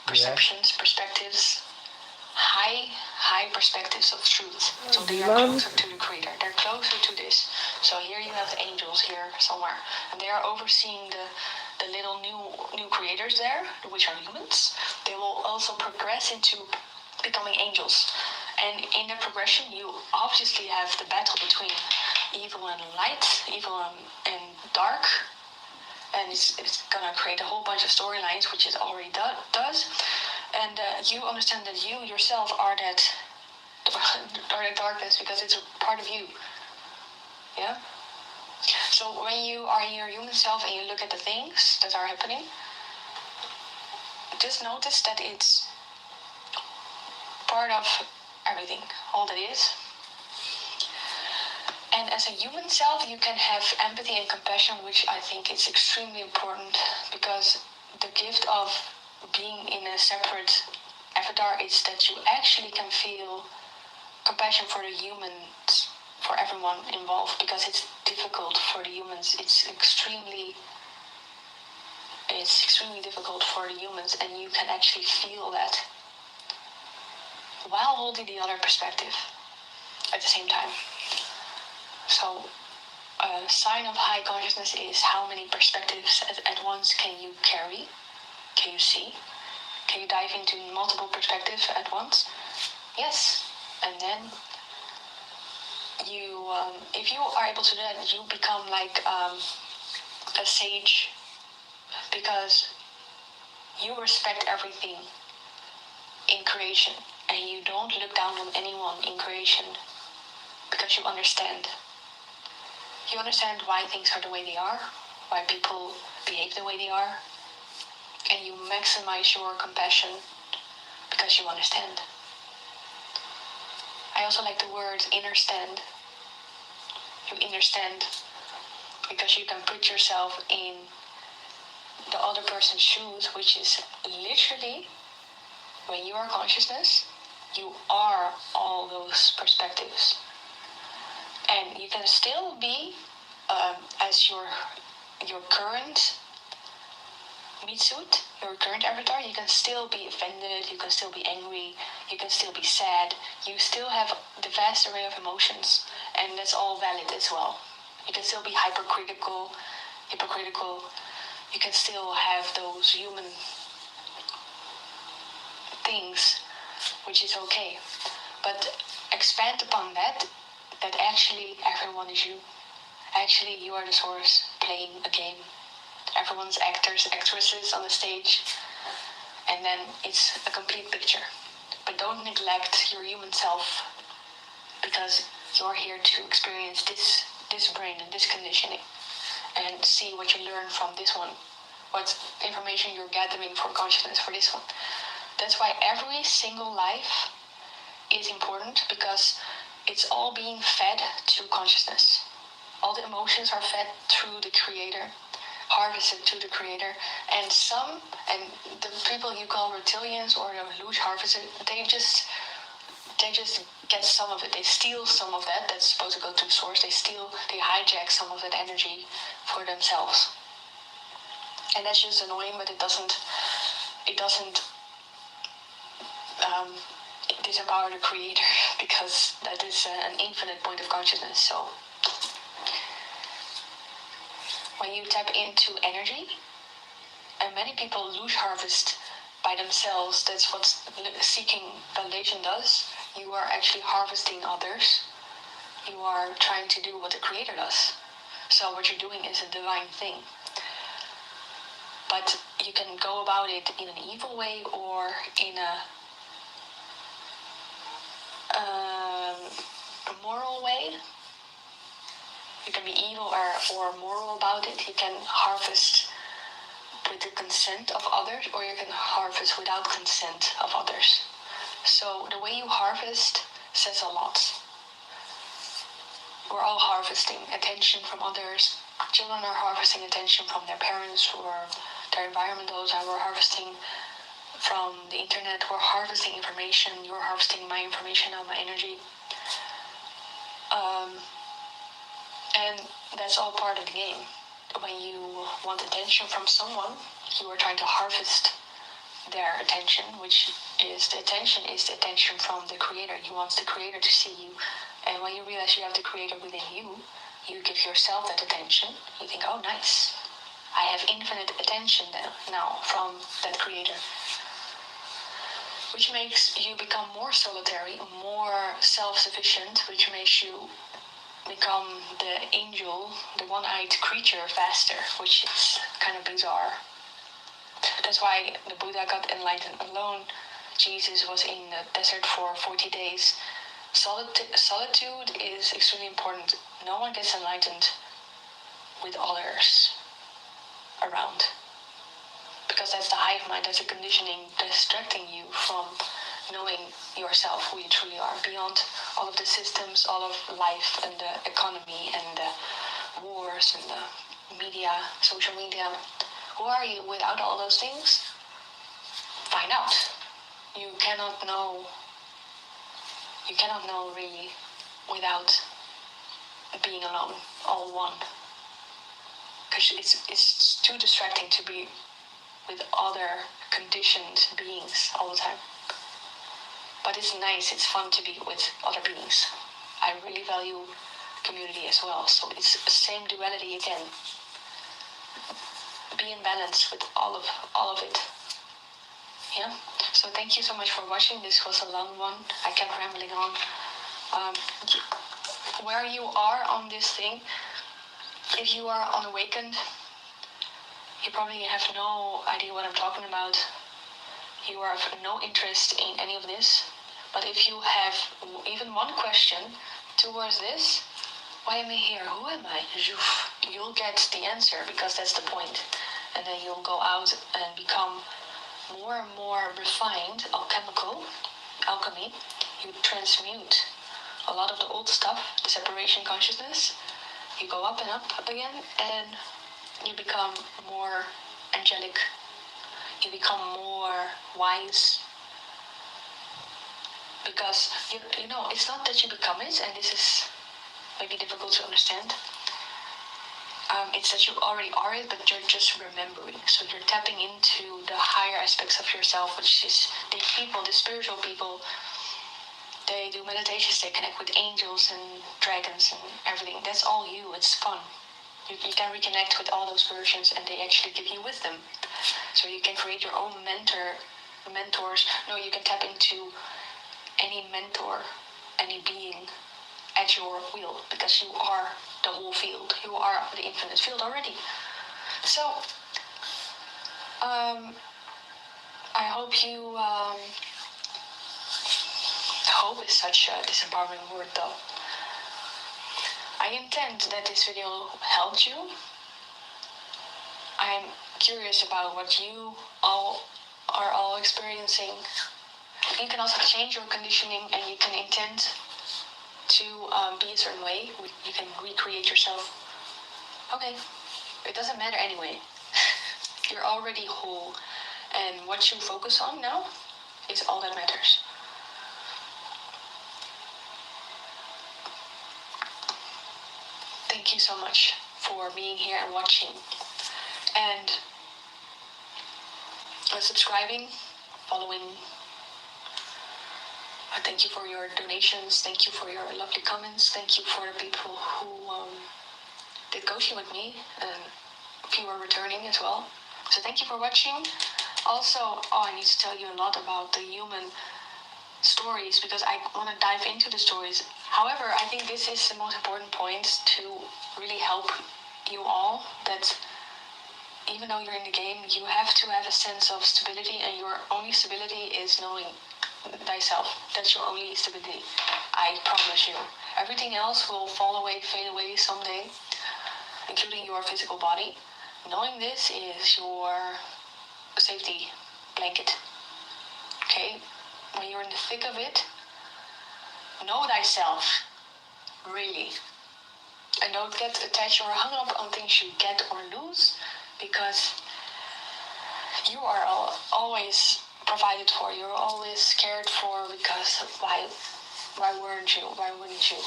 perceptions, perspectives, high perspectives of truth. So they are closer to the creator. They're closer to this. So here you have the angels here somewhere, and they are overseeing the little new creators there, which are humans. They will also progress into becoming angels. And in the progression, you obviously have the battle between evil and light, evil and dark. And it's gonna create a whole bunch of storylines, which it already does. And you understand that you yourself are that darkness because it's a part of you. Yeah? So when you are in your human self and you look at the things that are happening, just notice that it's part of everything, all that is. And as a human self, you can have empathy and compassion, which I think is extremely important, because the gift of being in a separate avatar is that you actually can feel compassion for the humans, for everyone involved, because it's difficult for the humans. It's extremely difficult for the humans, and you can actually feel that while holding the other perspective at the same time. So a sign of high consciousness is how many perspectives at once can you carry, can you see, can you dive into multiple perspectives at once? Yes. And then you, if you are able to do that, you become like a sage, because you respect everything in creation, and you don't look down on anyone in creation, because you understand. You understand why things are the way they are, why people behave the way they are, and you maximize your compassion because you understand. I also like the word understand. You understand because you can put yourself in the other person's shoes, which is literally, when you are consciousness, you are all those perspectives. And you can still be, as your current meat suit, your current avatar, you can still be offended, you can still be angry, you can still be sad. You still have the vast array of emotions, and that's all valid as well. You can still be hypocritical. You can still have those human things, which is okay. But expand upon that actually everyone is you. Actually, you are the source playing a game. Everyone's actors, actresses on the stage, and then it's a complete picture. But don't neglect your human self, because you're here to experience this brain and this conditioning, and see what you learn from this one. what information you're gathering for consciousness for this one. That's why every single life is important, because it's all being fed to consciousness. All the emotions are fed through the creator, harvested to the creator, and the people you call reptilians or the loose harvested, they just get some of it. They steal some of that that's supposed to go to the source. They hijack some of that energy for themselves. And that's just annoying, but it doesn't disempower the creator, because that is an infinite point of consciousness. So when you tap into energy, and many people lose harvest by themselves, that's what seeking validation does. You are actually harvesting others. You are trying to do what the creator does. So what you're doing is a divine thing. But you can go about it in an evil way or in a moral way. You can be evil or moral about it. You can harvest with the consent of others, or you can harvest without consent of others. So the way you harvest says a lot. We're all harvesting attention from others. Children are harvesting attention from their parents or their environment. Those are we're harvesting from the internet. We're harvesting information. You're harvesting my information and my energy. And that's all part of the game. When you want attention from someone, you are trying to harvest their attention, which is the attention from the creator. He wants the creator to see you. And when you realize you have the creator within you, you give yourself that attention. You think, oh, nice. I have infinite attention now from that creator. Which makes you become more solitary, more self-sufficient, which makes you become the angel, the one-eyed creature faster, which is kind of bizarre. That's why the Buddha got enlightened alone. Jesus was in the desert for 40 days. Solitude is extremely important. No one gets enlightened with others around. Because that's the hive mind, that's the conditioning distracting you from knowing yourself, who you truly are, beyond all of the systems, all of life and the economy and the wars and the media, social media. Who are you without all those things? Find out. You cannot know really without being alone, all one. Because it's too distracting to be with other conditioned beings all the time. But it's nice, it's fun to be with other beings. I really value community as well, so it's the same duality again. Be in balance with all of it. Yeah? So thank you so much for watching. This was a long one. I kept rambling on. Where you are on this thing, if you are unawakened, you probably have no idea what I'm talking about. You are of no interest in any of this. But if you have even one question towards this, why am I here? Who am I? You'll get the answer, because that's the point. And then you'll go out and become more and more refined, alchemy. You transmute a lot of the old stuff, the separation consciousness. You go up and up again, and you become more angelic. You become more wise. Because, you know, it's not that you become it, and this is maybe difficult to understand. It's that you already are it, but you're just remembering. So you're tapping into the higher aspects of yourself, which is the people, the spiritual people. They do meditations, they connect with angels and dragons and everything. That's all you, it's fun. You can reconnect with all those versions, and they actually give you wisdom. So you can create your own mentors. No, you can tap into any mentor, any being at your will, because you are the whole field. You are the infinite field already. So, I hope you, hope is such a disempowering word though. I intend that this video helped you. I I'm curious about what you all are experiencing. You can also change your conditioning, and you can intend to be a certain way. You can recreate yourself. Okay, it doesn't matter anyway. You're already whole, and what you focus on now is all that matters. Thank you so much for being here and watching, and subscribing, following. Thank you for your donations. Thank you for your lovely comments. Thank you for the people who did coaching with me, and a few are returning as well. So thank you for watching. Also, I need to tell you a lot about the human stories, because I want to dive into the stories. However, I think this is the most important point to really help you all, that even though you're in the game, you have to have a sense of stability, and your only stability is knowing thyself. That's your only stability. I promise you. Everything else will fall away, fade away someday, including your physical body. Knowing this is your safety blanket. Okay? When you're in the thick of it, know thyself, really. And don't get attached or hung up on things you get or lose, because you are always provided for. You're always cared for, because why weren't you? Why wouldn't you?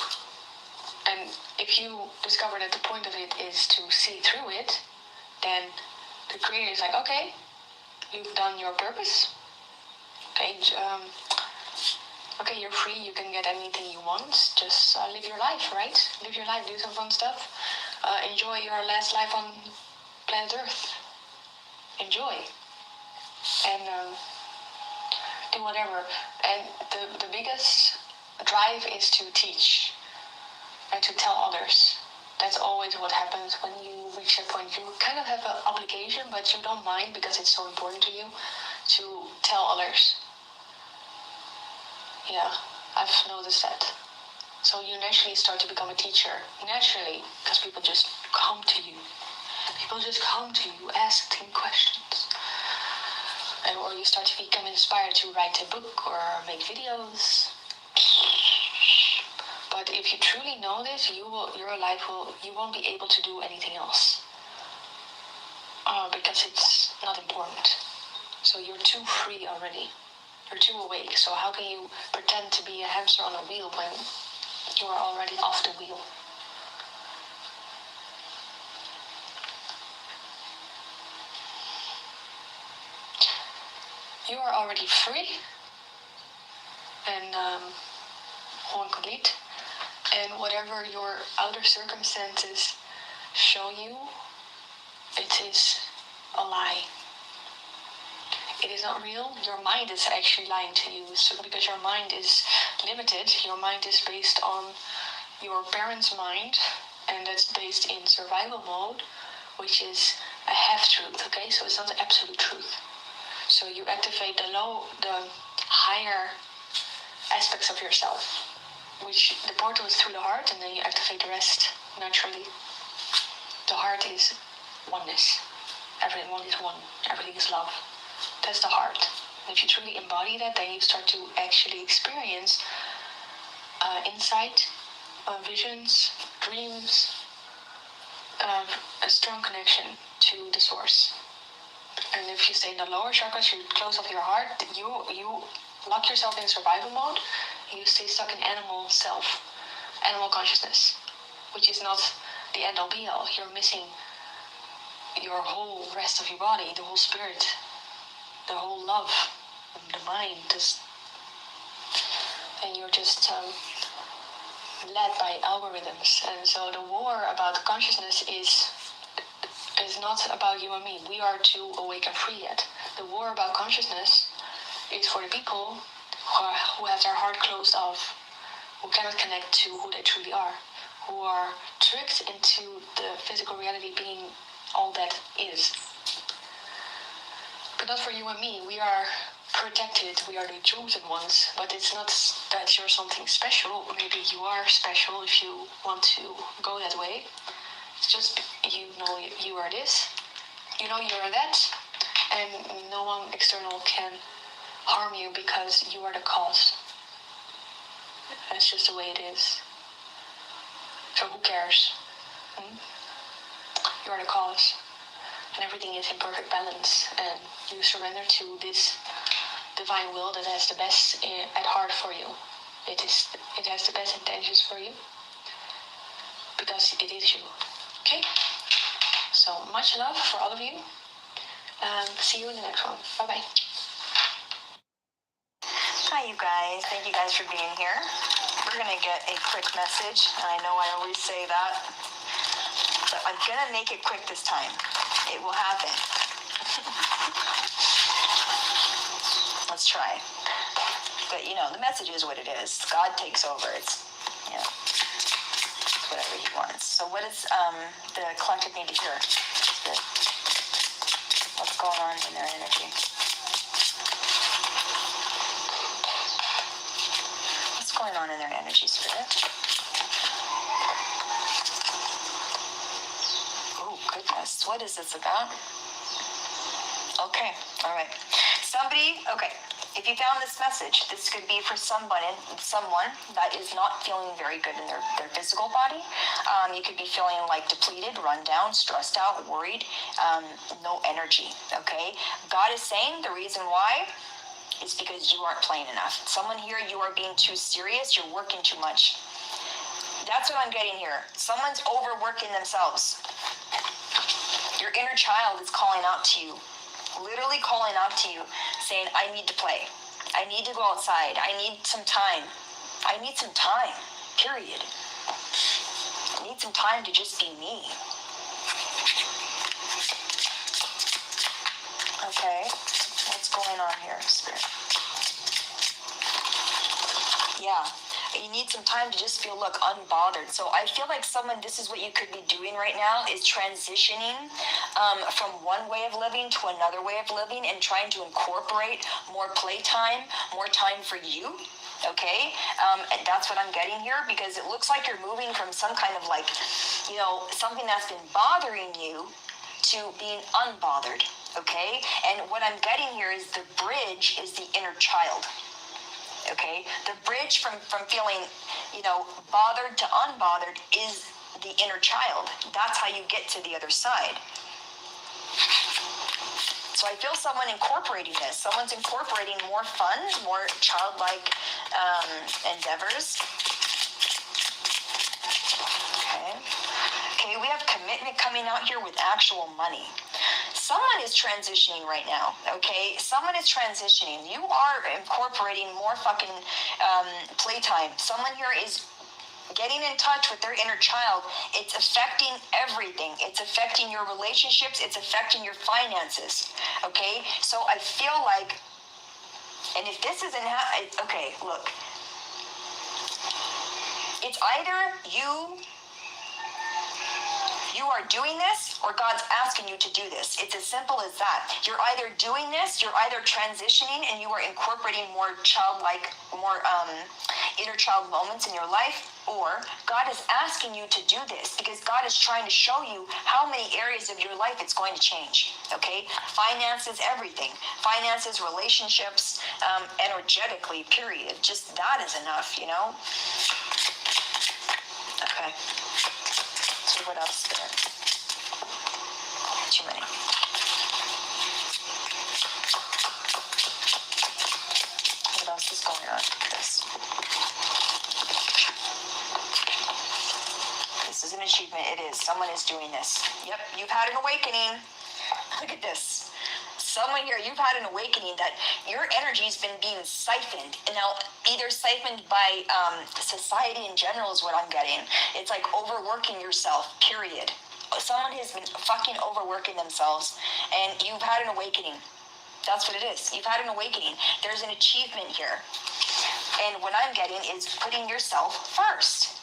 And if you discover that the point of it is to see through it, then the creator is like, okay, you've done your purpose. Okay, you're free. You can get anything you want. Just live your life, right? Live your life. Do some fun stuff. Enjoy your last life on planet Earth. Enjoy. And do whatever. And the biggest drive is to teach and to tell others. That's always what happens when you reach that point. You kind of have an obligation, but you don't mind, because it's so important to you to tell others. Yeah, I've noticed that. So you naturally start to become a teacher. Naturally, because people just come to you. People just come to you, asking questions. Or you start to become inspired to write a book or make videos. But if you truly know this, you won't be able to do anything else. Because it's not important. So you're too free already. You're too awake. So how can you pretend to be a hamster on a wheel when you are already off the wheel? You are already free and whole and complete. And whatever your outer circumstances show you, it is a lie. It is not real. Your mind is actually lying to you. So because your mind is limited, your mind is based on your parents' mind, and that's based in survival mode, which is a half-truth, okay? So it's not the absolute truth. So you activate the higher aspects of yourself, which the portal is through the heart, and then you activate the rest naturally. The heart is oneness. Everyone is one. Everything is love. That's the heart. And if you truly embody that, then you start to actually experience insight, visions, dreams, a strong connection to the source. And if you stay in the lower chakras, you close off your heart, you lock yourself in survival mode, and you stay stuck in animal consciousness, which is not the end all be all. You're missing your whole rest of your body, the whole spirit, the whole love, the mind, and you're just led by algorithms. And so the war about consciousness is not about you and me. We are too awake and free yet. The war about consciousness is for the people who have their heart closed off, who cannot connect to who they truly are, who are tricked into the physical reality being all that is. But not for you and me. We are protected, we are the chosen ones, but it's not that you're something special. Maybe you are special if you want to go that way. It's just you know you are this, You know you're that, and no one external can harm you because you are the cause. That's just the way it is. So who cares? You are the cause. And everything is in perfect balance. And you surrender to this divine will that has the best at heart for you. It has the best intentions for you. Because it is you. Okay? So much love for all of you. See you in the next one. Bye-bye. Hi, you guys. Thank you guys for being here. We're going to get a quick message. And I know I always say that, but I'm going to make it quick this time. It will happen. Let's try. But, the message is what it is. God takes over. It's whatever he wants. So what does the collective need to hear? What's going on in their energy? What's going on in their energy, Spirit? Oh, goodness. What is this about? Okay. All right. Okay. If you found this message, this could be for someone that is not feeling very good in their physical body. You could be feeling like depleted, run down, stressed out, worried, no energy, okay? God is saying the reason why is because you aren't playing enough. Someone here, you are being too serious, you're working too much. That's what I'm getting here. Someone's overworking themselves. Your inner child is calling out to you. Literally calling out to you, saying, I need to play. I need to go outside. I need some time. I need some time, period. I need some time to just be me. Okay, what's going on here, Spirit? Yeah. You need some time to just feel, unbothered. So I feel like this is what you could be doing right now, is transitioning from one way of living to another way of living and trying to incorporate more playtime, more time for you. Okay? And that's what I'm getting here, because it looks like you're moving from some kind of something that's been bothering you to being unbothered. Okay? And what I'm getting here is the bridge is the inner child. Okay, the bridge from feeling, bothered to unbothered is the inner child. That's how you get to the other side. So I feel someone incorporating this. Someone's incorporating more fun, more childlike endeavors. Okay, we have commitment coming out here with actual money. Someone is transitioning right now, okay? Someone is transitioning. You are incorporating more fucking playtime. Someone here is getting in touch with their inner child. It's affecting everything. It's affecting your relationships. It's affecting your finances, okay? So I feel like, and if this isn't, okay, look. It's either you are doing this, or God's asking you to do this. It's as simple as that. You're either doing this, you're either transitioning, and you are incorporating more childlike, more inner child moments in your life, or God is asking you to do this because God is trying to show you how many areas of your life it's going to change. Okay? Finances, everything. Finances, relationships, energetically, period. Just that is enough, Okay. So what else there? Too many. What else is going on with this? This is an achievement. It is. Someone is doing this. Yep, you've had an awakening. Look at this. Someone here, you've had an awakening that your energy's been being siphoned. And now, either siphoned by society in general is what I'm getting. It's like overworking yourself, period. Someone has been fucking overworking themselves, and you've had an awakening. That's what it is. You've had an awakening. There's an achievement here. And what I'm getting is putting yourself first.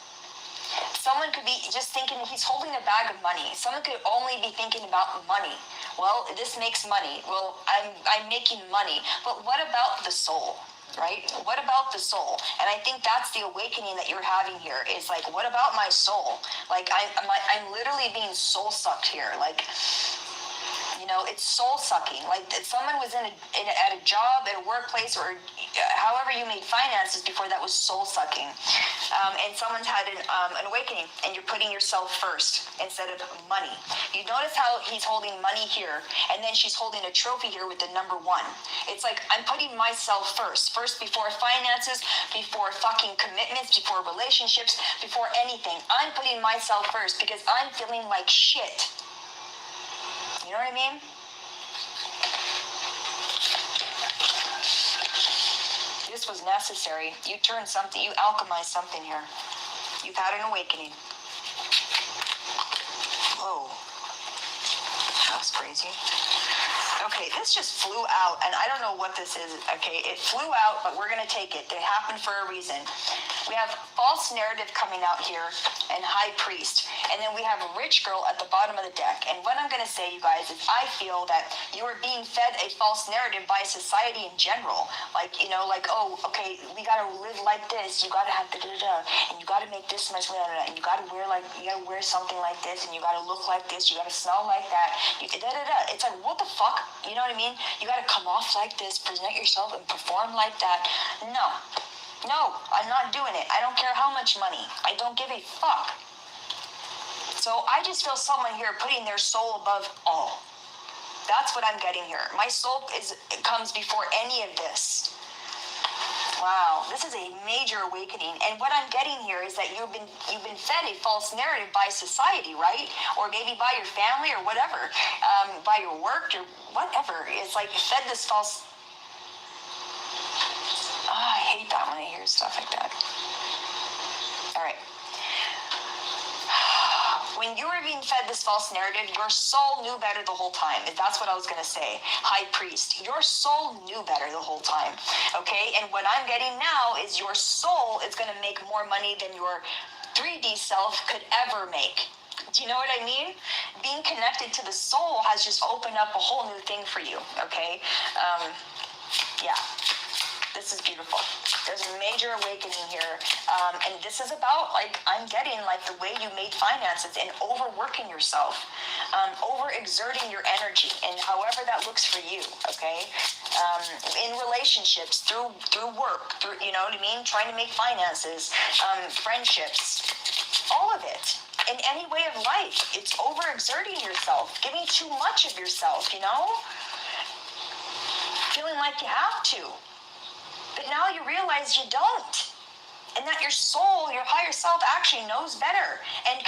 Someone could be just thinking he's holding a bag of money. Someone could only be thinking about money. Well, this makes money. Well, I'm making money. But what about the soul? Right? What about the soul? And I think that's the awakening that you're having here. Is like, what about my soul? Like, I'm literally being soul sucked here. Like, it's soul sucking. Like if someone was at a job, at a workplace, or however you made finances before, that was soul sucking. And someone's had an awakening, and you're putting yourself first instead of money. You notice how he's holding money here, and then she's holding a trophy here with the number 1. It's like, I'm putting myself first before finances, before fucking commitments, before relationships, before anything. I'm putting myself first because I'm feeling like shit. You know what I mean? This was necessary. You turned something, you alchemized something here. You've had an awakening. Whoa. That was crazy. Okay, this just flew out, and I don't know what this is. Okay, it flew out, but we're going to take it. It happened for a reason. We have false narrative coming out here and high priest, and then we have a rich girl at the bottom of the deck. And what I'm going to say, you guys, is I feel that you are being fed a false narrative by society in general. Like, oh, okay, we got to live like this. You got to have da-da-da, and you got to make this much, and you got to wear something like this, and you got to look like this. You got to smell like that. Da-da-da. It's like, what the fuck? You know what I mean? You got to come off like this, present yourself, and perform like that. No, I'm not doing it. I don't care how much money. I don't give a fuck. So I just feel someone here putting their soul above all. That's what I'm getting here. My soul comes before any of this. Wow, this is a major awakening. And what I'm getting here is that you've been fed a false narrative by society, right? Or maybe by your family or whatever, by your work or whatever. It's like you fed this false. I hate that when I hear stuff like that. All right. When you were being fed this false narrative, your soul knew better the whole time. That's what I was going to say. High priest, your soul knew better the whole time. Okay? And what I'm getting now is your soul is going to make more money than your 3D self could ever make. Do you know what I mean? Being connected to the soul has just opened up a whole new thing for you. Okay? Yeah. This is beautiful. There's a major awakening here. And this is about, I'm getting, the way you made finances and overworking yourself, overexerting your energy, and however that looks for you, okay? In relationships, through work, you know what I mean? Trying to make finances, friendships, all of it. In any way of life, it's overexerting yourself, giving too much of yourself, Feeling like you have to. But now you realize you don't. And that your soul, your higher self, actually knows better and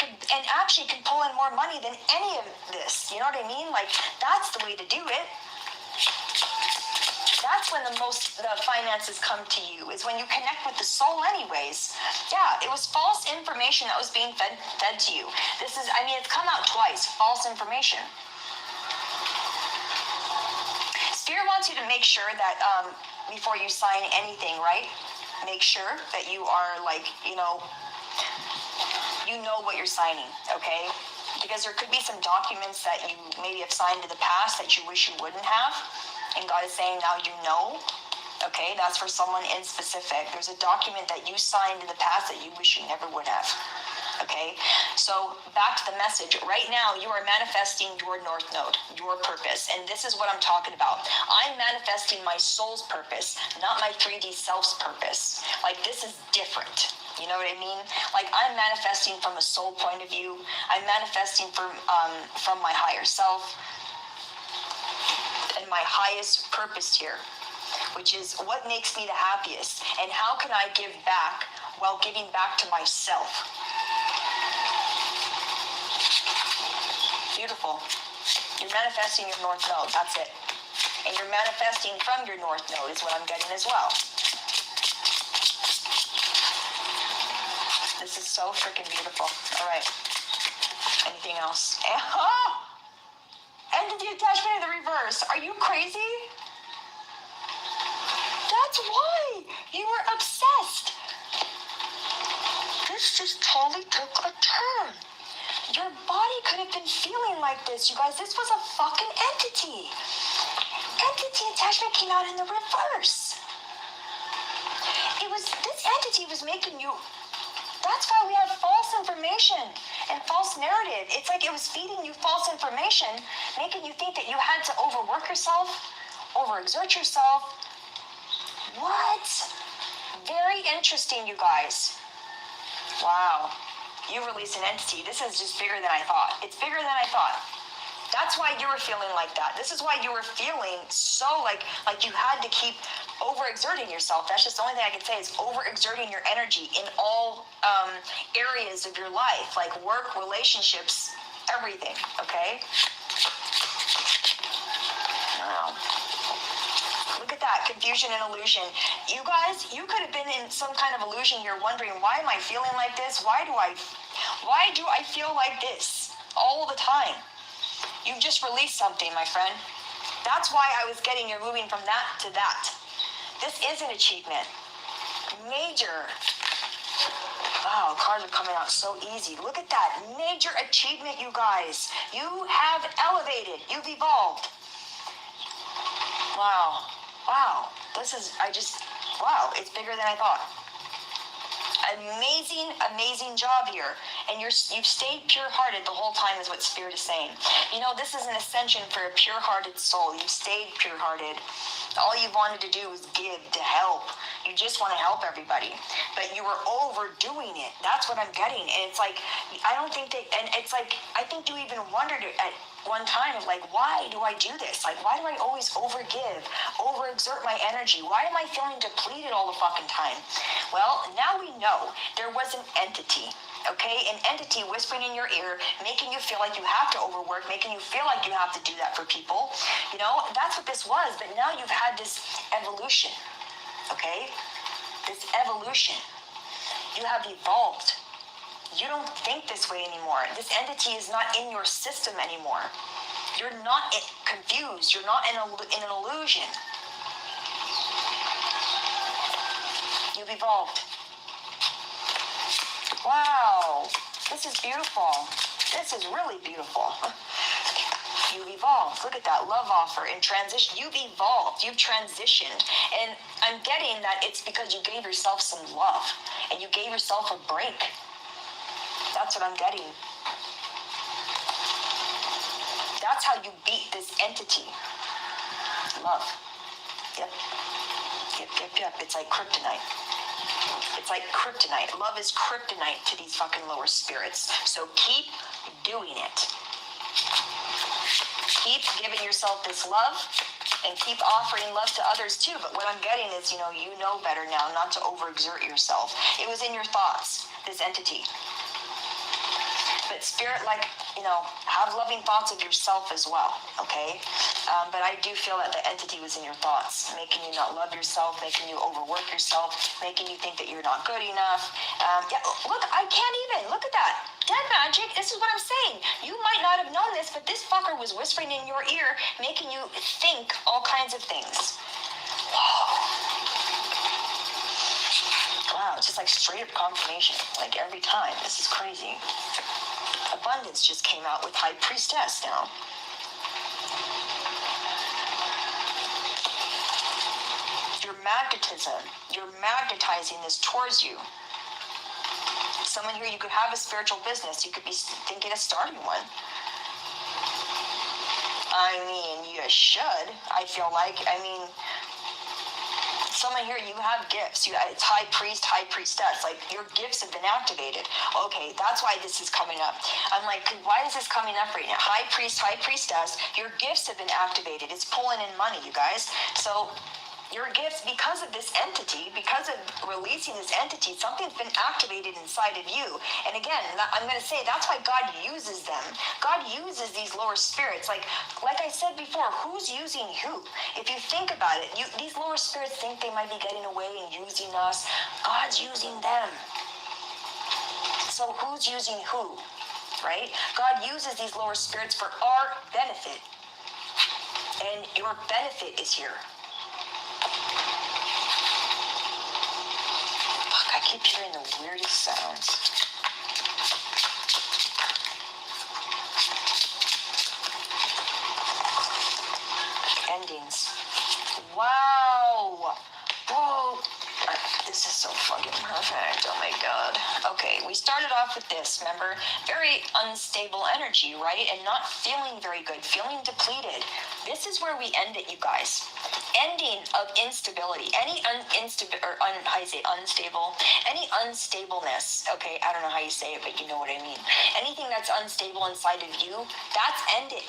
actually can pull in more money than any of this. You know what I mean? That's the way to do it. That's when the finances come to you, is when you connect with the soul anyways. Yeah, it was false information that was being fed to you. It's come out twice, false information. Spirit wants you to make sure that before you sign anything, right? Make sure that you are you know what you're signing, okay? Because there could be some documents that you maybe have signed in the past that you wish you wouldn't have. And God is saying now you know. Okay, that's for someone in specific. There's a document that you signed in the past that you wish you never would have. Okay, so back to the message. Right now, you are manifesting your North Node, your purpose. And this is what I'm talking about. I'm manifesting my soul's purpose, not my 3D self's purpose. This is different. You know what I mean? I'm manifesting from a soul point of view. I'm manifesting from my higher self and my highest purpose here, which is what makes me the happiest, and how can I give back while giving back to myself. Beautiful. You're manifesting your North Node. That's it. And you're manifesting from your North Node is what I'm getting as well. This is so freaking beautiful. All right. Anything else? End of the attachment in the reverse. Are you crazy? That's why you were obsessed. This just totally took a turn. Your body could have been feeling like this, you guys. This was a fucking entity. Entity attachment came out in the reverse. This entity was making you That's why we have false information and false narrative. It's like it was feeding you false information, making you think that you had to overwork yourself, overexert yourself. What? Very interesting, you guys. Wow. You released an entity. This is just bigger than I thought. It's bigger than I thought. That's why you were feeling like that. This is why you were feeling so like you had to keep overexerting yourself. That's just the only thing I can say is overexerting your energy in all areas of your life, like work, relationships, everything, okay? Wow. Look at that, confusion and illusion. You guys, you could have been in some kind of illusion here wondering, why am I feeling like this? Why do I feel like this all the time? You've just released something, my friend. That's why I was getting you're moving from that to that. This is an achievement. Major. Wow, cards are coming out so easy. Look at that. Major achievement, you guys. You have elevated. You've evolved. Wow. Wow. Wow, it's bigger than I thought. Amazing job here. And you've stayed pure-hearted the whole time is what Spirit is saying. You know, this is an ascension for a pure-hearted soul. You've stayed pure-hearted. All you wanted to do was give, to help. You just want to help everybody. But you were overdoing it. That's what I'm getting. And it's like, I think you even wondered at one time of like, why do I do this? Like, why do I always overgive, overexert my energy? Why am I feeling depleted all the fucking time? Well, now we know there was an entity, okay? An entity whispering in your ear, making you feel like you have to overwork, making you feel like you have to do that for people. You know, that's what this was. But now you've had this evolution, okay? This evolution. You have evolved. You don't think this way anymore. This entity is not in your system anymore. You're not confused. You're not in an illusion. You've evolved. Wow. This is beautiful. This is really beautiful. You've evolved. Look at that love offer in transition. You've evolved. You've transitioned. And I'm getting that it's because you gave yourself some love and you gave yourself a break. That's what I'm getting. That's how you beat this entity. Love. Yep. It's like kryptonite. It's like kryptonite. Love is kryptonite to these fucking lower spirits. So keep doing it. Keep giving yourself this love and keep offering love to others too. But what I'm getting is, you know better now not to overexert yourself. It was in your thoughts, this entity. But Spirit, have loving thoughts of yourself as well, okay? But I do feel that the entity was in your thoughts, making you not love yourself, making you overwork yourself, making you think that you're not good enough. Look, I can't even. Look at that. Dead magic, this is what I'm saying. You might not have known this, but this fucker was whispering in your ear, making you think all kinds of things. Wow, it's just like straight up confirmation, like every time. This is crazy. Abundance just came out with High Priestess now. Your magnetism, you're magnetizing this towards you. Someone here, you could have a spiritual business. You could be thinking of starting one. I mean, you should, I feel like. Someone here, you have gifts. It's high priest, high priestess. Like, your gifts have been activated. Okay, that's why this is coming up. I'm like, why is this coming up right now? High priest, high priestess, your gifts have been activated. It's pulling in money, you guys. So your gifts, because of this entity, because of releasing this entity, something's been activated inside of you. And again, I'm going to say that's why God uses them. God uses these lower spirits. Like I said before, who's using who? If you think about it, these lower spirits think they might be getting away and using us. God's using them. So who's using who? Right? God uses these lower spirits for our benefit. And your benefit is here. I keep hearing the weirdest sounds. Endings. Wow. Whoa. This is so fucking perfect. Oh my god. Okay, we started off with this, remember? Very unstable energy, right? And not feeling very good, feeling depleted. This is where we end it, you guys. Ending of instability. Any unstable, any unstableness, okay? I don't know how you say it, but you know what I mean. Anything that's unstable inside of you, that's ended.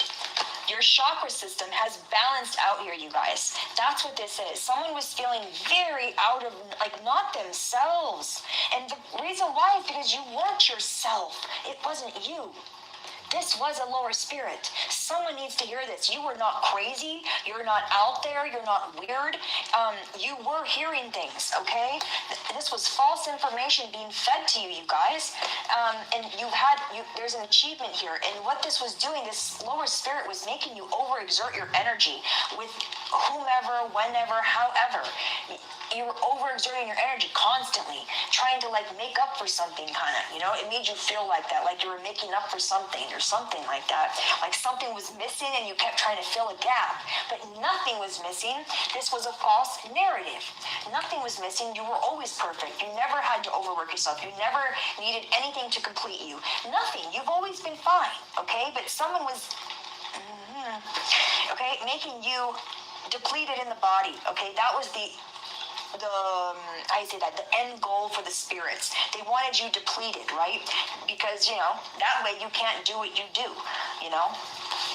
Your chakra system has balanced out here, you guys. That's what this is. Someone was feeling very out of, like, not themselves. And the reason why is because you weren't yourself. It wasn't you. This was a lower spirit. Someone needs to hear this. You were not crazy. You're not out there. You're not weird. You were hearing things, okay? This was false information being fed to you, you guys. And there's an achievement here. And what this was doing, this lower spirit was making you overexert your energy with whomever, whenever, however. You were overexerting your energy constantly, trying to like make up for something, kind of, you know? It made you feel like that, like you were making up for something or something like that. Like something was missing and you kept trying to fill a gap, but nothing was missing. This was a false narrative. Nothing was missing. You were always perfect. You never had to overwork yourself. You never needed anything to complete you. Nothing. You've always been fine, okay? But someone was, okay, making you depleted in the body, okay? That was the end goal for the spirits. They wanted you depleted, right? Because, you know, that way you can't do what you do, you know?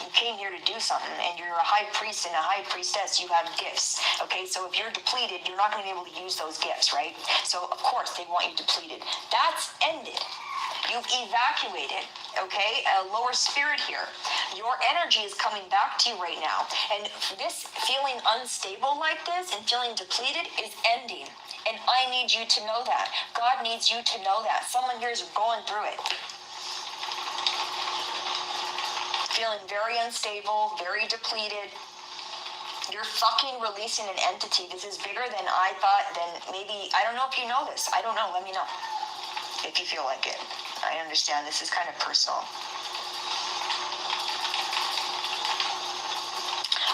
You came here to do something, and you're a high priest and a high priestess. You have gifts, okay? So if you're depleted, you're not going to be able to use those gifts, right? So, of course, they want you depleted. That's ended. You've evacuated, okay? A lower spirit here. Your energy is coming back to you right now. And this feeling unstable like this and feeling depleted is ending. And I need you to know that. God needs you to know that. Someone here is going through it. Feeling very unstable, very depleted. You're fucking releasing an entity. This is bigger than I thought, than maybe, I don't know if you know this. I don't know. Let me know if you feel like it. I understand this is kind of personal.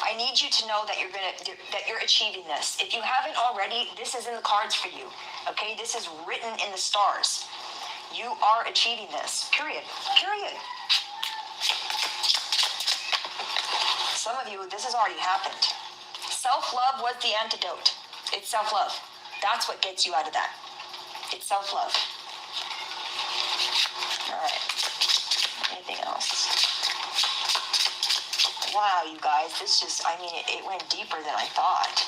I need you to know that you're achieving this. If you haven't already, this is in the cards for you. Okay? This is written in the stars. You are achieving this. Period. Period. Some of you, this has already happened. Self-love was the antidote. It's self-love. That's what gets you out of that. It's self-love. All right. Anything else? Wow, you guys, this just, I mean, it went deeper than I thought.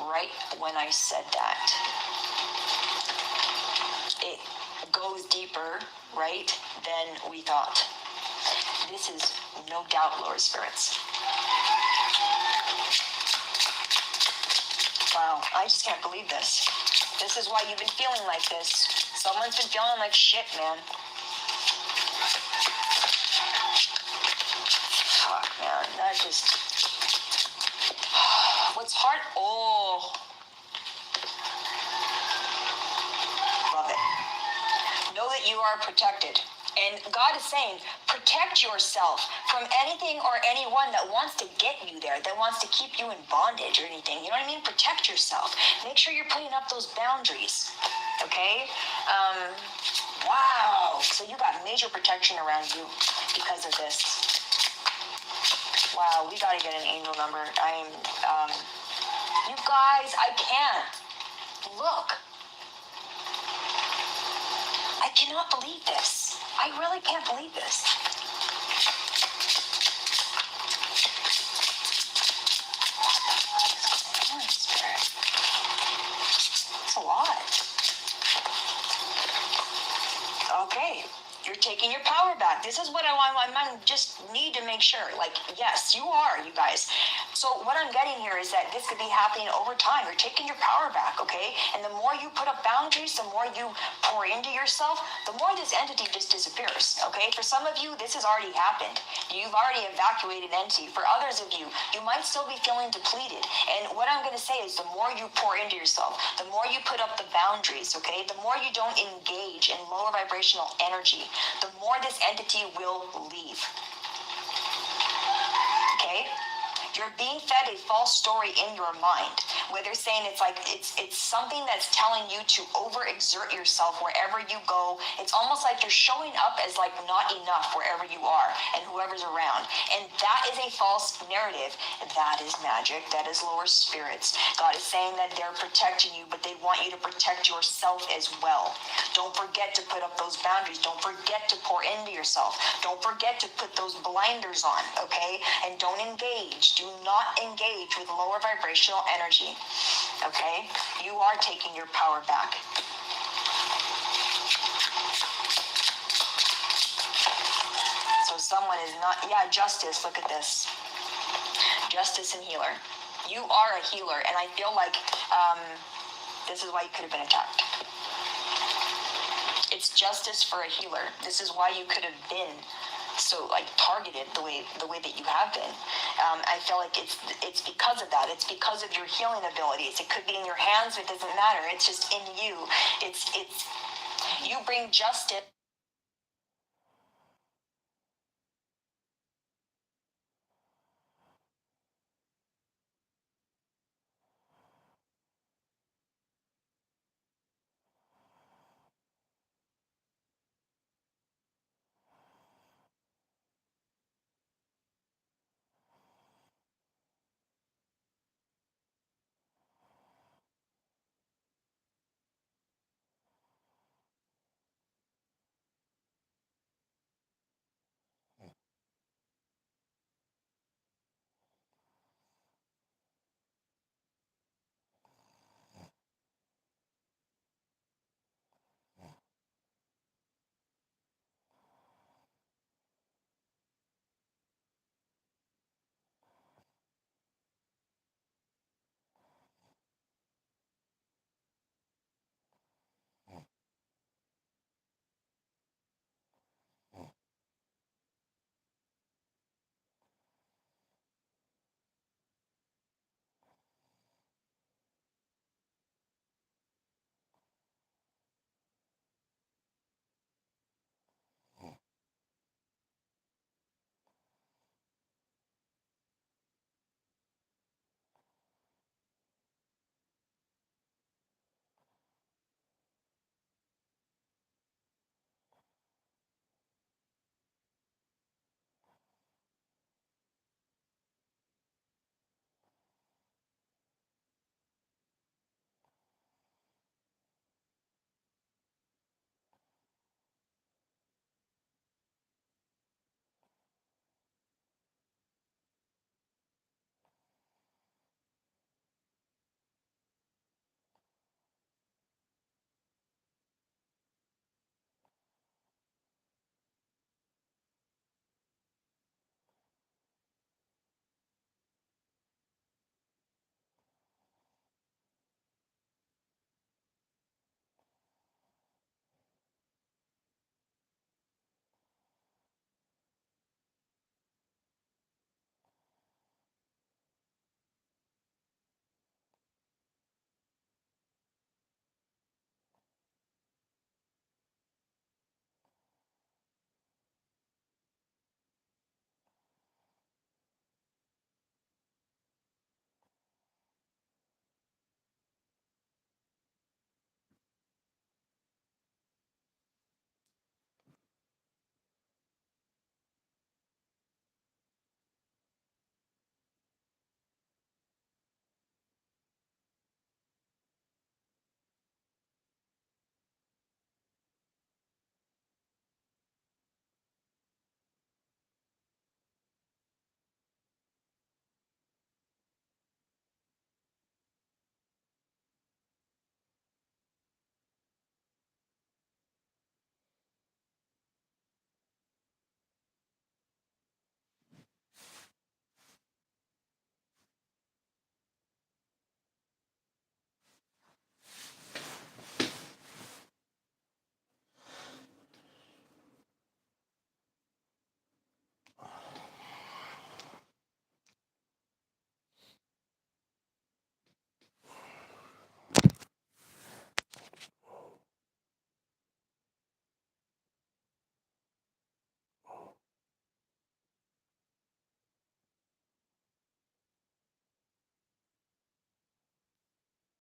Right when I said that. It goes deeper, right, than we thought. This is no doubt lower spirits. Wow, I just can't believe this. This is why you've been feeling like this. Someone's been feeling like shit, man. Fuck, man, that just... What's hard? Oh. Love it. Know that you are protected. And God is saying, protect yourself from anything or anyone that wants to get you there, that wants to keep you in bondage or anything. You know what I mean? Protect yourself. Make sure you're putting up those boundaries. Okay? Wow. So you got major protection around you because of this. Wow, we gotta get an angel number. You guys, I can't. Look. I cannot believe this. I really can't believe this. Come on, Spirit. That's a lot. Okay. You're taking your power back. This is what I want. I just need to make sure. Like, yes, you are, you guys. So what I'm getting here is that this could be happening over time. You're taking your power back, okay? And the more you put up boundaries, the more you pour into yourself, the more this entity just disappears, okay? For some of you, this has already happened. You've already evacuated an entity. For others of you, you might still be feeling depleted. And what I'm going to say is the more you pour into yourself, the more you put up the boundaries, okay? The more you don't engage in lower vibrational energy, the more this entity will leave. Okay? You're being fed a false story in your mind, where they're saying it's like it's something that's telling you to overexert yourself wherever you go. It's almost like you're showing up as like not enough wherever you are and whoever's around. And that is a false narrative. That is magic. That is lower spirits. God is saying that they're protecting you, but they want you to protect yourself as well. Don't forget to put up those boundaries. Don't forget to pour into yourself. Don't forget to put those blinders on, okay? And don't engage. Do not engage with lower vibrational energy, okay? You are taking your power back. So someone is not, yeah, justice, look at this. Justice and healer. You are a healer, and I feel like this is why you could have been attacked. It's justice for a healer. This is why you could have been so like targeted the way that you have been. I feel like it's because of that. It's because of your healing abilities. It could be in your hands. It doesn't matter. It's just in you. It's you bring justice.